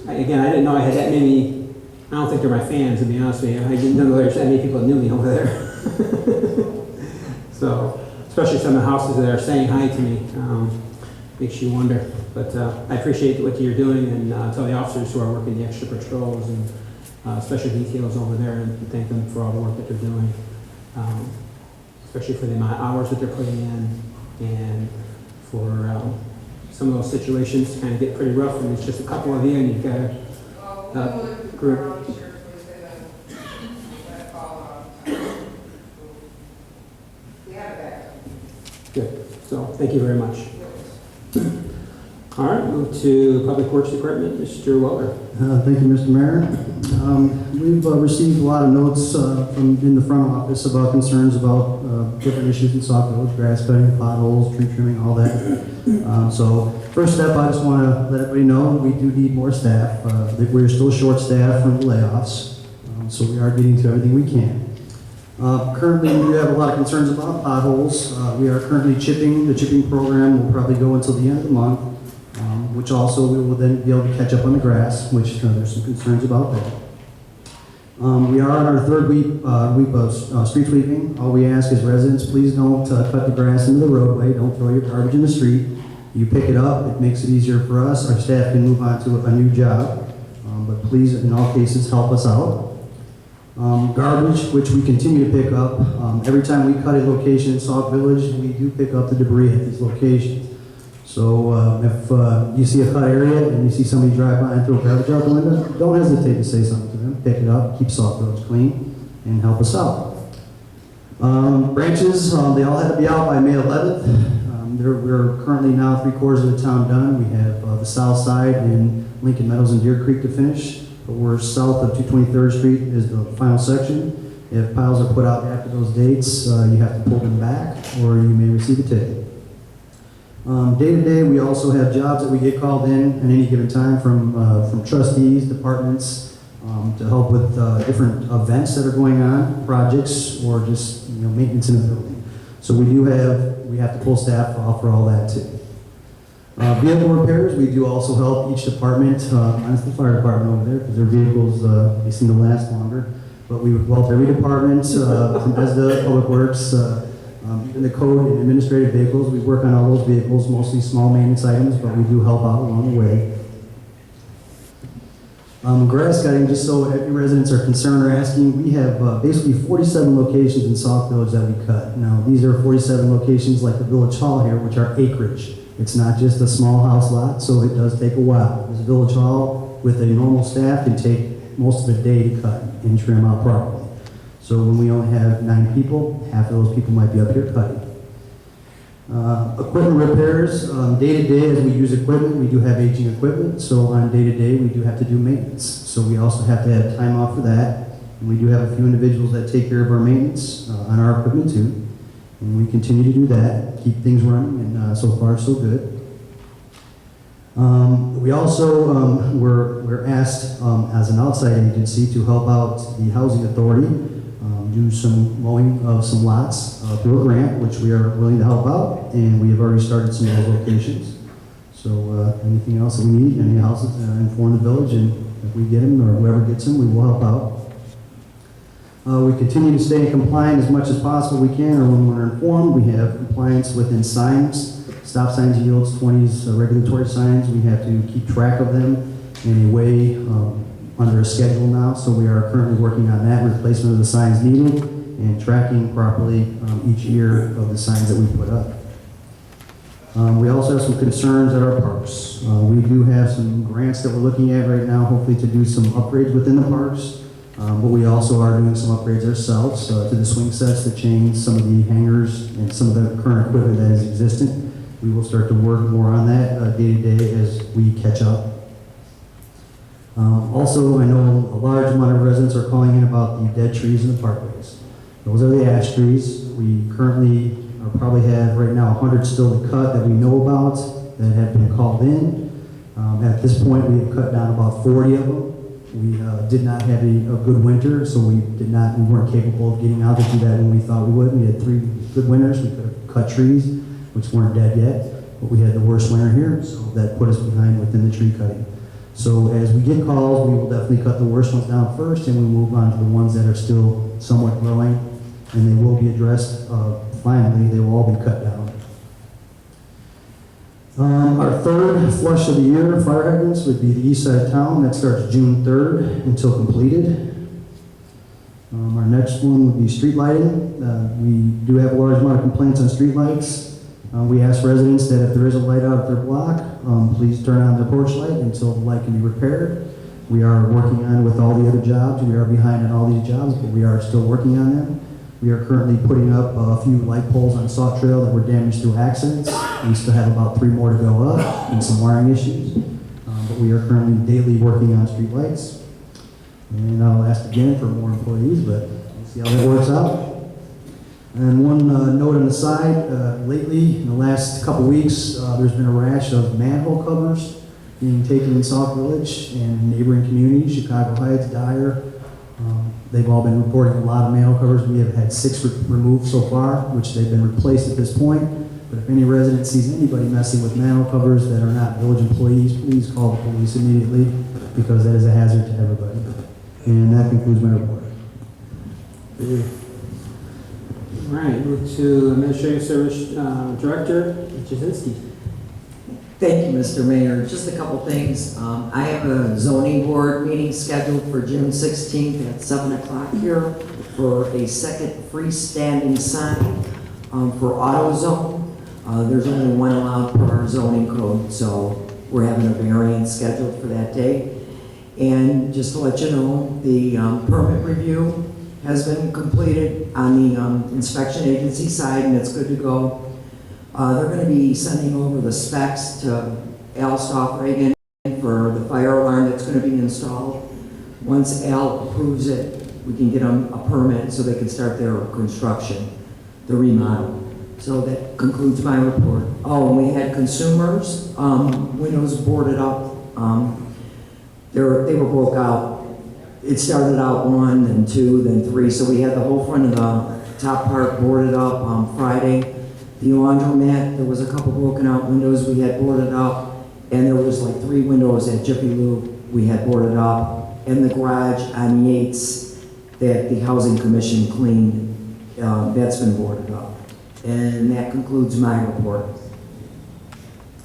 I didn't know I had that many. I don't think they're my fans, to be honest with you. I didn't know there's that many people that knew me over there. So, especially some of the houses that are saying hi to me, makes you wonder. But I appreciate what you're doing, and tell the officers who are working the extra patrols and special details over there, and thank them for all the work that they're doing, especially for the amount of hours that they're putting in, and for some of those situations kind of get pretty rough, and it's just a couple of you, and you've got a group. Good. So, thank you very much. All right, move to Public Works Department, Mr. Weller. Thank you, Mr. Mayor. We've received a lot of notes from in the front office about concerns about different issues in Sauk Village, grass cutting, potholes, tree trimming, all that. So first step, I just want to let everybody know we do need more staff. That we're still short-staffed from the layoffs, so we are getting to everything we can. Currently, we do have a lot of concerns about potholes. We are currently chipping. The chipping program will probably go until the end of the month, which also we will then be able to catch up on the grass, which there's some concerns about that. We are on our third week of street sweeping. All we ask is residents, please don't cut the grass into the roadway. Don't throw your garbage in the street. You pick it up. It makes it easier for us. Our staff can move on to a new job. But please, in all cases, help us out. Garbage, which we continue to pick up. Every time we cut a location in Sauk Village, we do pick up the debris at these locations. So if you see a cut area and you see somebody drive by and throw garbage out the window, don't hesitate to say something to them. Pick it up, keep Sauk Village clean, and help us out. Branches, they all had to be out by May 11th. We're currently now 3/4 of the town done. We have the south side in Lincoln Meadows and Deer Creek to finish. But we're south of 223rd Street is the final section. If piles are put out after those dates, you have to pull them back, or you may receive a ticket. Day to day, we also have jobs that we get called in at any given time from trustees, departments, to help with different events that are going on, projects, or just maintenance in the building. So we have to pull staff off for all that too. Vehicle repairs, we do also help each department, minus the fire department over there, because their vehicles, they seem to last longer. But we help every department, from ESDA, Public Works, even the code and administrative vehicles. We work on all those vehicles, mostly small maintenance items, but we do help out along the way. Grass cutting, just so every residents are concerned or asking, we have basically 47 locations in Sauk Village that we cut. Now, these are 47 locations like the Village Hall here, which are acreage. It's not just a small house lot, so it does take a while. This Village Hall, with a normal staff, can take most of the day to cut and trim out properly. So when we only have 9 people, half of those people might be up here cutting. Equipment repairs, day to day as we use equipment, we do have aging equipment, so on day to day we do have to do maintenance. So we also have to have time off for that. And we do have a few individuals that take care of our maintenance on our equipment too. And we continue to do that, keep things running, and so far so good. We also we're asked as an outside agency to help out the Housing Authority, do some mowing of some lots through a grant, which we are willing to help out, and we have already started some of those locations. So anything else that we need, any houses, inform the village, and if we get them or whoever gets them, we will help out. We continue to stay in compliance as much as possible we can, or when we're informed. We have compliance within signs, stop signs, yields, 20s, regulatory signs. We have to keep track of them in a way under a schedule now, so we are currently working on that, replacement of the signs needed, and tracking properly each year of the signs that we put up. We also have some concerns at our parks. We do have some grants that we're looking at right now, hopefully to do some upgrades within the parks. But we also are doing some upgrades ourselves to the swing sets, the chains, some of the hangers and some of the current equipment that is existent. We will start to work more on that day to day as we catch up. Also, I know a large amount of residents are calling in about the dead trees in the parkways. Those are the ash trees. We currently probably have right now 100 still to cut that we know about that have been called in. At this point, we have cut down about 40 of them. We did not have a good winter, so we weren't capable of getting out to do that when we thought we would. We had 3 good winters. We could have cut trees, which weren't dead yet, but we had the worst winter here, so that put us behind within the tree cutting. So as we get calls, we will definitely cut the worst ones down first, and we move on to the ones that are still somewhat growing, and they will be addressed. Finally, they will all be cut down. Our third flush of the year, fire hydrants, would be the east side of town. That starts June 3rd until completed. Our next one would be street lighting. We do have a large amount of complaints on street lights. We ask residents that if there is a light out at their block, please turn on their porch light until the light can be repaired. We are working on with all the other jobs. We are behind on all these jobs, but we are still working on them. We are currently putting up a few light poles on Sauk Trail that were damaged through accidents. We still have about 3 more to go up and some wiring issues. But we are currently daily working on street lights. And I'll ask again for more employees, but we'll see how that works out. And one note on the side, lately, in the last couple weeks, there's been a rash of manhole covers being taken in Sauk Village and neighboring communities, Chicago Heights, Dyer. They've all been reporting a lot of manhole covers. We have had 6 removed so far, which they've been replaced at this point. But if any resident sees anybody messing with manhole covers that are not village employees, please call the police immediately, because that is a hazard to everybody. And that concludes my report. All right, move to Administrative Service Director, Jasinski. Thank you, Mr. Mayor. Just a couple things. I have a zoning board meeting scheduled for June 16th at 7 o'clock here for a second freestanding sign for AutoZone. There's only one allowed per our zoning code, so we're having a variance scheduled for that day. And just to let you know, the permit review has been completed on the inspection agency side, and it's good to go. They're going to be sending over the specs to Al Stoffregan for the fire alarm that's going to be installed. Once Al approves it, we can get them a permit so they can start their construction, the remodel. So that concludes my report. Oh, and we had consumers, windows boarded up. They were broke out. It started out 1, then 2, then 3. So we had the whole front of the top part boarded up on Friday. The laundromat, there was a couple broken out windows we had boarded up, and there was like 3 windows at Jiffy Lube we had boarded up, and the garage on Yates that the Housing Commission cleaned, that's been boarded up. And that concludes my report.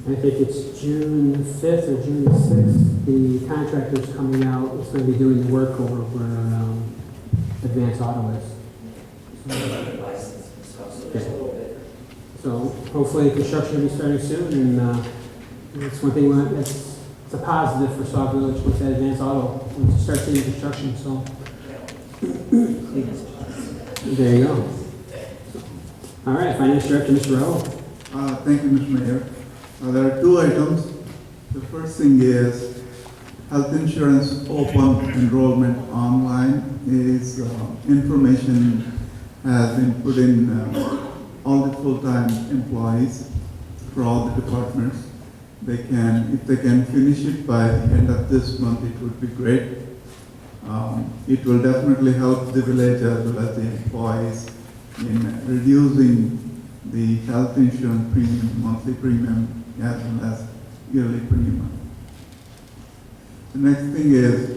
I think it's June 5th or June 6th. The contractor's coming out. It's going to be doing the work over where Advanced Auto is. So hopefully construction will be starting soon, and that's one thing it's a positive for Sauk Village with that Advanced Auto to start seeing construction. So there you go. All right, Finance Director, Mr. Rowe. Thank you, Mr. Mayor. There are 2 items. The first thing is health insurance open enrollment online is information has been put in all the full-time employees for all the departments. If they can finish it by the end of this month, it would be great. It will definitely help the village as well as the employees in reducing the health insurance premium, monthly premium, as well as yearly premium. The next thing is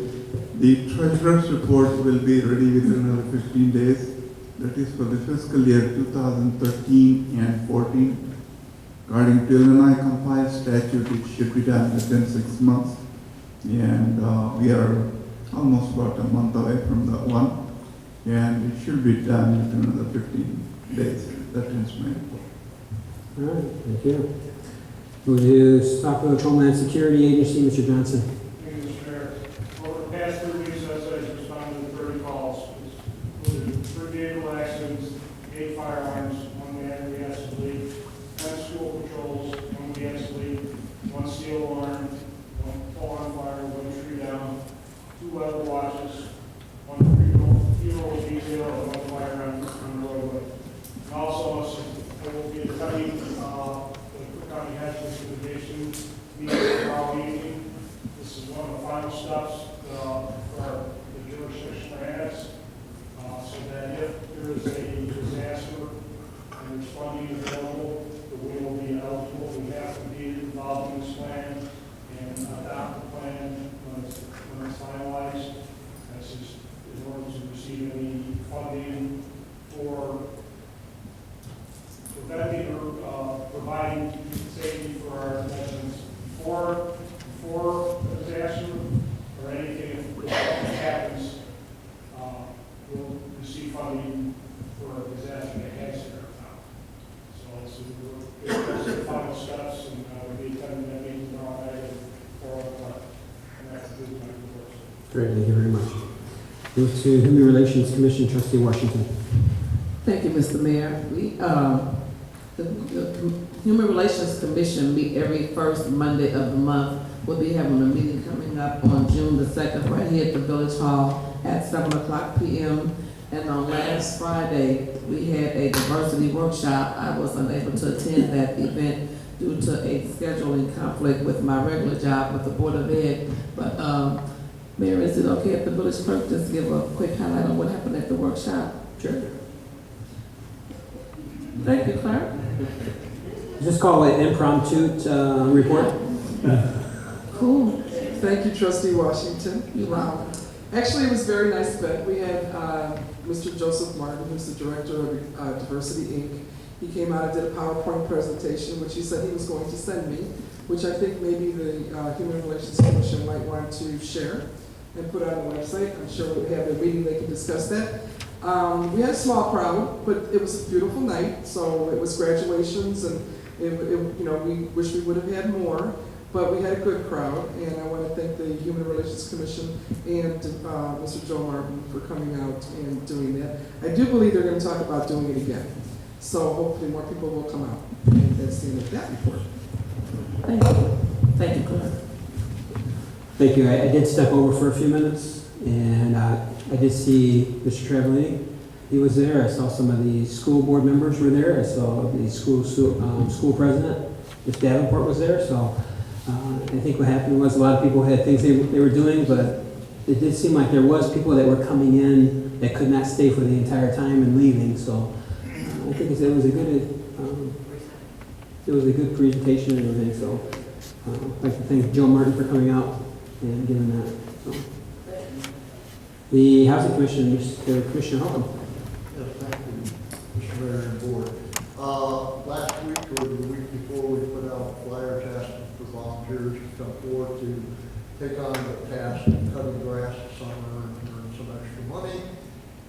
the treasurer's report will be ready within another 15 days. That is for the fiscal year 2013 and 14. Regarding P.L.A.N compiled statute, it should be done within 6 months. And we are almost about a month away from that one. And it should be done within another 15 days. That is my report. All right, thank you. Move to Sauk Village Homeland Security Agency, Mr. Johnson. Thank you, Mr. Mayor. Over the past 3 weeks, SI's responded to 30 calls, including 3 vehicle accidents, 8 firearms. One we had everybody, the county has this division meeting tomorrow evening. This is one of the final steps for the jurisdiction has, so that if there is a disaster and there's funding available, that we will be eligible. We have to be involved in this plan and adopt the plan when it's finalized. That's just in order to receive any funding for preventing or providing safety for our residents before a disaster or anything if happens. We'll receive funding for a disaster that has hit our town. So it's the final steps, and we'll be attending that meeting tomorrow night at 4 o'clock. And that's the my report. Great, thank you very much. Move to Human Relations Commission, Trustee Washington. Thank you, Mr. Mayor. The Human Relations Commission meet every first Monday of the month. We'll be having a meeting coming up on June the 2nd right here at the Village Hall at 7 o'clock p.m. And on last Friday, we had a diversity workshop. I was unable to attend that event due to a scheduling conflict with my regular job with the Board of Ed. But Mayor, is it okay if the village clerk just give a quick highlight on what happened at the workshop? Sure. Thank you, clerk. Just call it impromptu report. Cool. Thank you, Trustee Washington. You're welcome. Actually, it was a very nice event. We had Mr. Joseph Martin, who's the director of Diversity, Inc. He came out and did a PowerPoint presentation, which he said he was going to send me, which I think maybe the Human Relations Commission might want to share and put on the website. I'm sure when we have a meeting, they can discuss that. We had a small crowd, but it was a beautiful night. So it was graduations, and we wish we would have had more. But we had a good crowd, and I want to thank the Human Relations Commission and Mr. Joe Martin for coming out and doing that. I do believe they're going to talk about doing it again. So hopefully more people will come out. And that's the end of that report. Thank you. Thank you, clerk. Thank you. I did step over for a few minutes, and I did see Mr. Travellini. He was there. I saw some of the school board members were there. I saw the school president, Ms. Davenport, was there. So I think what happened was a lot of people had things they were doing, but it did seem like there was people that were coming in that could not stay for the entire time and leaving. So I think it was a good presentation and everything. So I'd like to thank Joe Martin for coming out and giving that. So. The Housing Commission, Mr. Commissioner Holcomb. Yes, thank you, Mr. Mayor and Board. Last week or the week before, we put out flyers asking for volunteers to come forward to take on the task of cutting grass this summer and earn some extra money.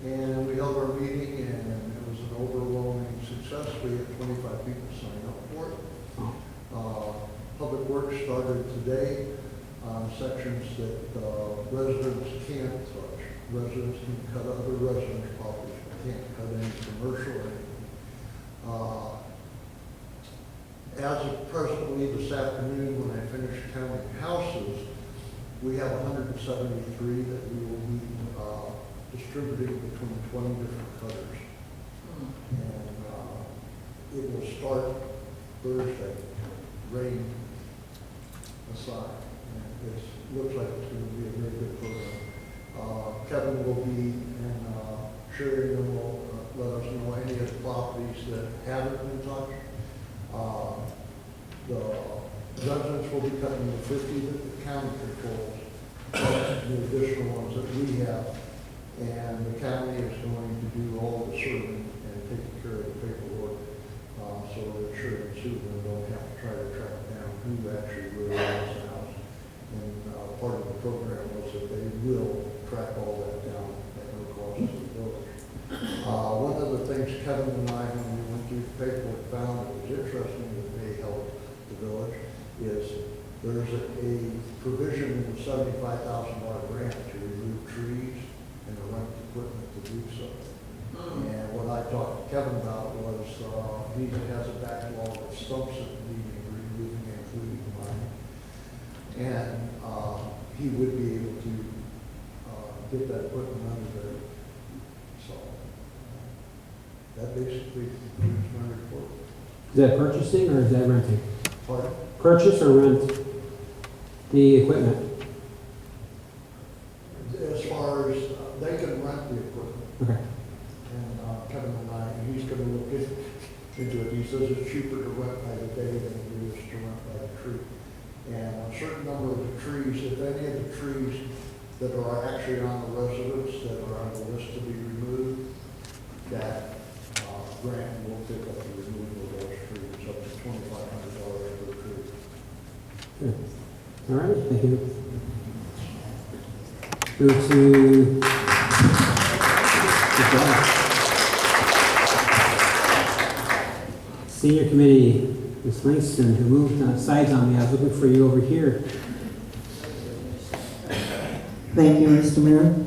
And we held our meeting, and it was an overwhelming success. We had 25 people sign up for it. Public Works started today on sections that residents can't touch. Residents can cut other residents' properties, but can't cut any commercial or anything. As of presently this afternoon, when I finish counting houses, we have 173 that we will be distributing between 20 different cutters. And it will start Thursday, rain aside. And it looks like it's going to be a very good program. Kevin will be, and Sherry will let us know any of the properties that haven't been touched. The residents will be cutting the 50 that the county controls, plus the additional ones that we have. And the county is going to do all the serving and taking care of the paperwork, so that Sherry and Susan don't have to try to track down who actually really owns the house. And part of the program was that they will track all that down at no cost to the village. One of the things Kevin and I, when we went through the paperwork, found that was interesting that may help the village is there's a provision in the $75,000 grant to remove trees and to rent equipment to do so. And what I talked to Kevin about was he has a backlog of stumps that need removing, including mine. And he would be able to get that equipment under there. So that basically concludes my report. that purchasing or is that renting? Pardon? Purchase or rent the equipment? As far as, they can rent the equipment. Okay. And Kevin and I, and he's gonna look into it. He says it's cheaper to rent by the day than it is to rent by the tree. And a certain number of the trees, if any of the trees that are actually on the residence that are on the list to be removed, that grant will pick up the removal of those trees, up to $2,500 per tree. Good. All right, thank you. Move to. Good job. Senior Committee, Ms. Langston, who moved sides on me. I was looking for you over here. Thank you, Mr. Mayor.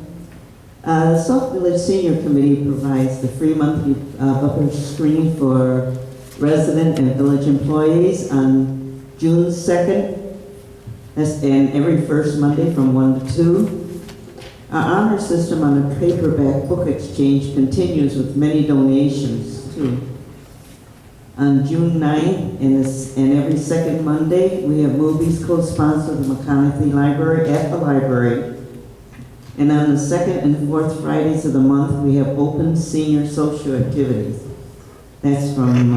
The Sauk Village Senior Committee provides the free monthly bumper screening for resident and village employees on June 2nd, and every first Monday from 1 to 2. Our honor system on the paperback book exchange continues with many donations, too. On June 9th and every second Monday, we have movies co-sponsored the McConaughey Library at the library. And on the second and fourth Fridays of the month, we have open senior social activities. That's from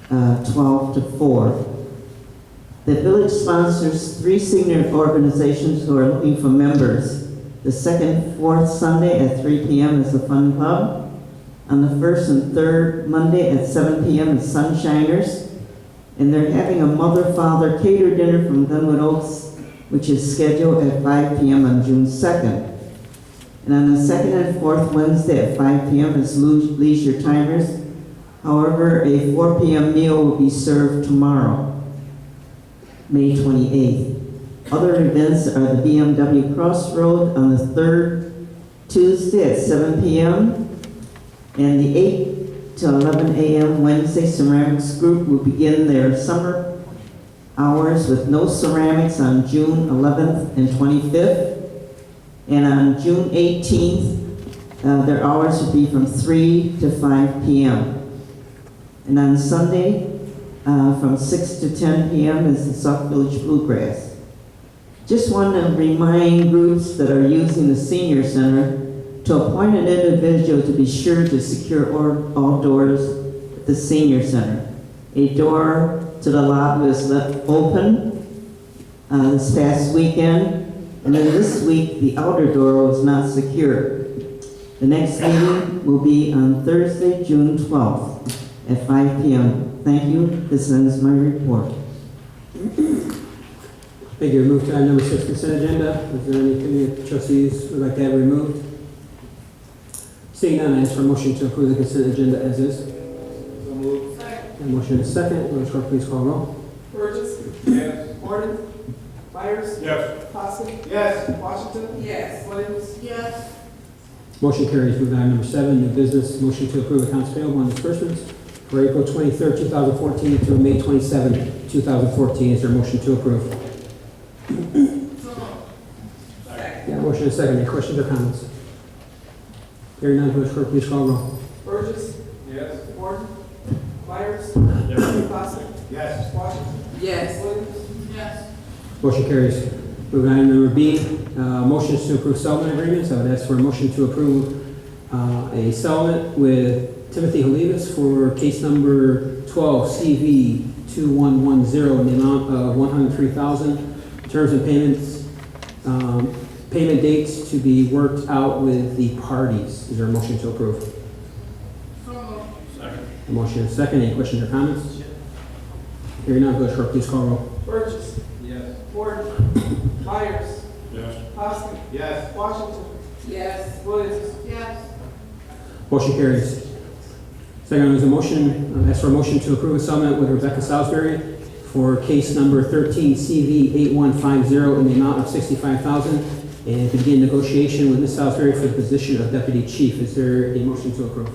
12 to 4. The village sponsors 3 senior organizations who are looking for members. The second, fourth Sunday at 3 p.m. is the Fun Club. On the first and third Monday at 7 p.m. is Sunshiners. And they're having a mother-father catered dinner from Glenwood Oaks, which is scheduled at 5 p.m. on June 2nd. And on the second and fourth Wednesday at 5 p.m. is Leisure Timers. However, a 4 p.m. meal will be served tomorrow, May 28th. Other events are the BMW Crossroad on the third Tuesday at 7 p.m. and the 8 to 11 a.m. Wednesday ceramics group will begin their summer hours with no ceramics on June 11th and 25th. And on June 18th, their hours will be from 3 to 5 p.m. And on Sunday, from 6 to 10 p.m. is the Sauk Village Bluegrass. Just want to remind groups that are using the senior center to appoint an individual to be sure to secure all doors at the senior center. A door to the lobby was left open this past weekend, and then this week the outer door was not secure. The next meeting will be on Thursday, June 12th at 5 p.m. Thank you. This ends my report. Thank you. Move to item number 6, consent agenda. Is there any committee of trustees who would like to have removed? Seeing none, I ask for a motion to approve the consent agenda as is. So moved. And motion is second. Will the clerk please call roll? Burgess. Yes. Gordon. Myers. Yes. Poskett. Yes. Washington. Yes. Williams. Yes. Motion carries. Move to item number 7, new business. Motion to approve accounts payable and disbursements for April 23rd, 2014 through May 27th, 2014. Is there a motion to approve? Yeah, motion is second. Any questions or comments? Hearing none, will the clerk please call roll? Burgess. Yes. Gordon. Myers. Yes. Poskett. Yes. Washington. Yes. Williams. Yes. Motion carries. Moving on to number B, motions to approve settlement agreements. I would ask for a motion to approve a settlement with Timothy Holivas for case number 12 CV 2110 in the amount of $103,000. Terms and payments, payment dates to be worked out with the parties. Is there a motion to approve? Second. A motion is second. Any questions or comments? Hearing none, Village Clerk, please call roll. Burgess. Yes. Gordon. Myers. Yes. Poskett. Yes. Washington. Yes. Williams. Yes. Motion carries. Second is a motion, ask for a motion to approve a settlement with Rebecca Salisbury for case number 13 CV 8150 in the amount of $65,000 and to begin negotiation with Ms. Salisbury for the position of deputy chief. Is there a motion to approve?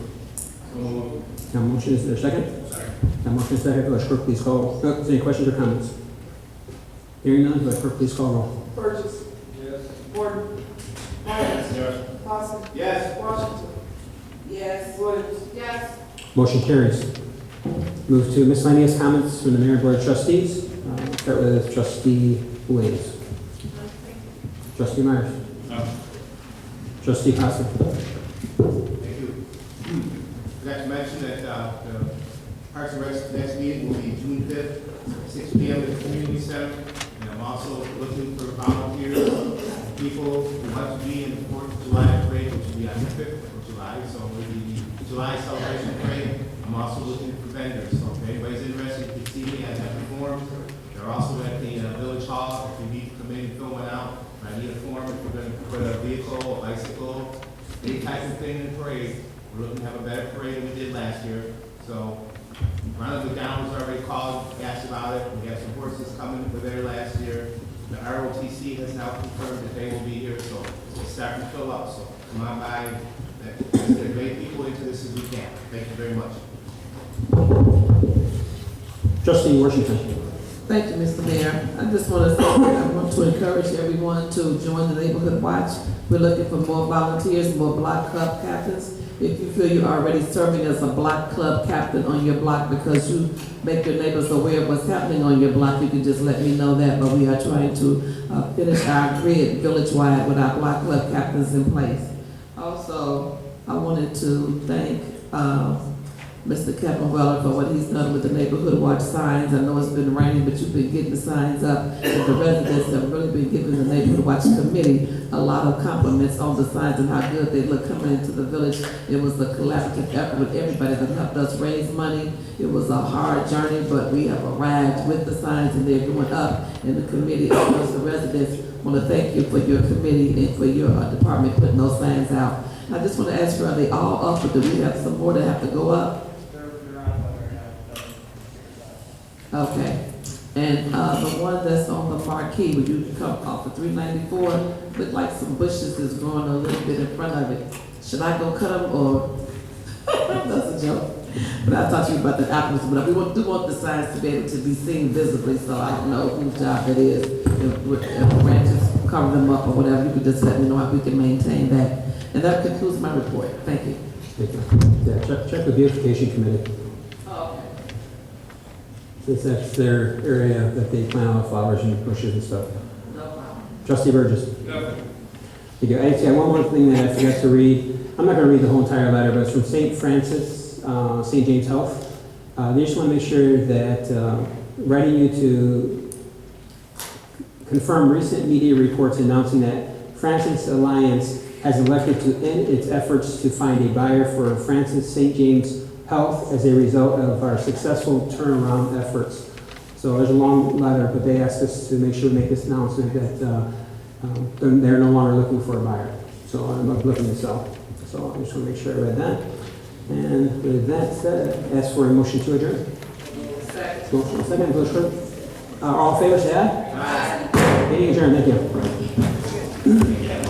Now, motion is there a second? Second. Now, motion is second. Village Clerk, please call. Is there any questions or comments? Hearing none, Village Clerk, please call roll. Burgess. Yes. Gordon. Myers. Yes. Poskett. Yes. Washington. Yes. Williams. Yes. Motion carries. Move to miscellaneous comments from the Mayor and Board of Trustees. Start with Trustee Williams. Trustee Myers. No. Trustee Costa. Thank you. Forgot to mention that the Parks and Rec's next meeting will be June 5th, 6 p.m. at the Community Center. And I'm also looking for volunteers, people who want to be in the 4th of July parade, which will be on the 5th of July. So it will be the July celebration parade. I'm also looking for vendors. So if anybody's interested, you can see me. I have the forms. They're also at the Village Hall. If you need to come in and fill one out, I need a form if we're going to put a vehicle, a bicycle, any type of thing in the parade. We're looking to have a better parade than we did last year. So Ronald McDonald was already called, asked about it. We have some horses coming that were there last year. The ROTC has now confirmed that they will be here, so it's starting to fill up. So come on by. Let's get great people into this as we can. Thank you very much. Trustee Washington. Thank you, Mr. Mayor. I just want to say, I want to encourage everyone to join the Neighborhood Watch. We're looking for more volunteers, more block club captains. If you feel you're already serving as a block club captain on your block because you make your neighbors aware of what's happening on your block, you can just let me know that. But we are trying to finish our grid village-wide with our block club captains in place. Also, I wanted to thank Mr. Kevin Weller for what he's done with the Neighborhood Watch signs. I know it's been raining, but you've been getting the signs up. And the residents have really been giving the Neighborhood Watch Committee a lot of compliments on the signs and how good they look coming into the village. It was a collaborative effort with everybody that helped us raise money. It was a hard journey, but we have arrived with the signs and they're going up. And the committee, of course, the residents want to thank you for your committee and for your department putting those signs out. I just want to ask you, are they all up or do we have some more that have to go up? Okay. And the one that's on the marquee, when you come off of 394, look like some bushes is growing a little bit in front of it. Should I go cut them or? That's a joke. But I'll talk to you about the apples. But we do want the signs to be able to be seen visibly, so I don't know whose job it is. If branches cover them up or whatever, you could just let me know how we can maintain that. And that concludes my report. Thank you. Thank you. Yeah, check the beautification committee. Since that's their area that they plant all the flowers and bushes and stuff. No problem. Trustee Burgess. No. Thank you. Actually, one more thing that I forgot to read. I'm not going to read the whole entire letter, but it's from St. Francis, St. James Health. They just want to make sure that writing you to confirm recent media reports announcing that Francis Alliance has elected to end its efforts to find a buyer for Francis St. James Health as a result of our successful turnaround efforts. So there's a long letter, but they asked us to make sure to make this announcement that they're no longer looking for a buyer. So I'm looking to sell. So I just want to make sure I read that. And with that said, ask for a motion to adjourn. Second, Village Clerk. All in favor, say aye. Aye. Meeting adjourned. Thank you.